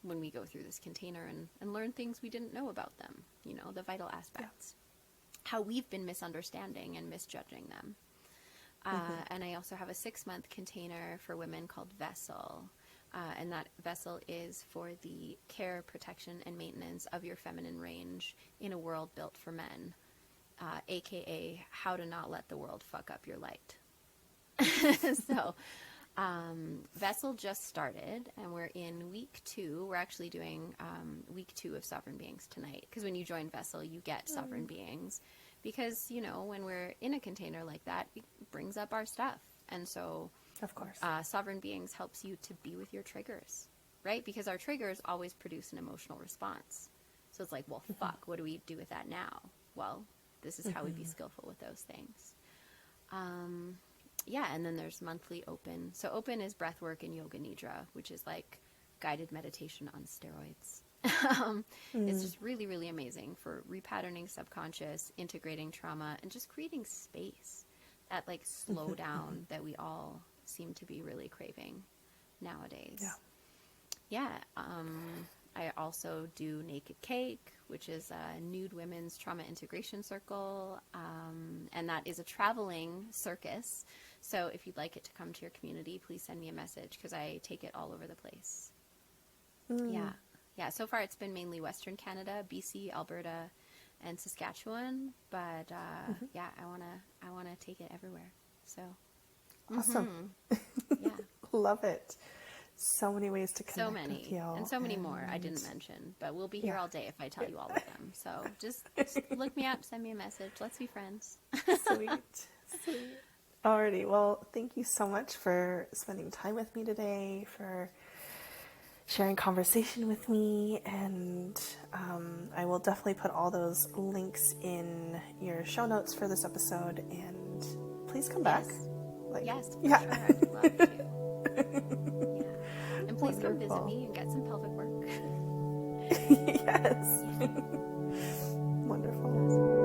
when we go through this container and learn things we didn't know about them, the vital aspects. How we've been misunderstanding and misjudging them. And I also have a 6-month container for women called Vessel. And that Vessel is for the care, protection, and maintenance of your feminine range in a world built for men. AKA how to not let the world fuck up your light. So Vessel just started, and we're in week 2. We're actually doing week 2 of Sovereign Beings tonight, because when you join Vessel, you get Sovereign Beings, because, when we're in a container like that, it brings up our stuff. And so,
of course,
Sovereign Beings helps you to be with your triggers, right? Because our triggers always produce an emotional response. So it's like, well, fuck, what do we do with that now? Well, this is how we be skillful with those things. And then there's monthly Open. So Open is breathwork and yoga nidra, which is like guided meditation on steroids. It's just really, really amazing for repatterning subconscious, integrating trauma, and just creating space, that like slow down that we all seem to be really craving nowadays. I also do Naked Cake, which is a nude women's trauma integration circle, and that is a traveling circus. So if you'd like it to come to your community, please send me a message, because I take it all over the place. So far it's been mainly Western Canada, BC, Alberta, and Saskatchewan, but I wanna take it everywhere. So
awesome. Love it. So many ways to connect with you.
And so many more I didn't mention, but we'll be here all day if I tell you all of them. So just look me up, send me a message. Let's be friends.
Sweet. Alrighty. Well, thank you so much for spending time with me today, for sharing conversation with me, and I will definitely put all those links in your show notes for this episode, and please come back.
Yes, for sure. I would love to. And please come visit me and get some pelvic work.
Yes. Wonderful.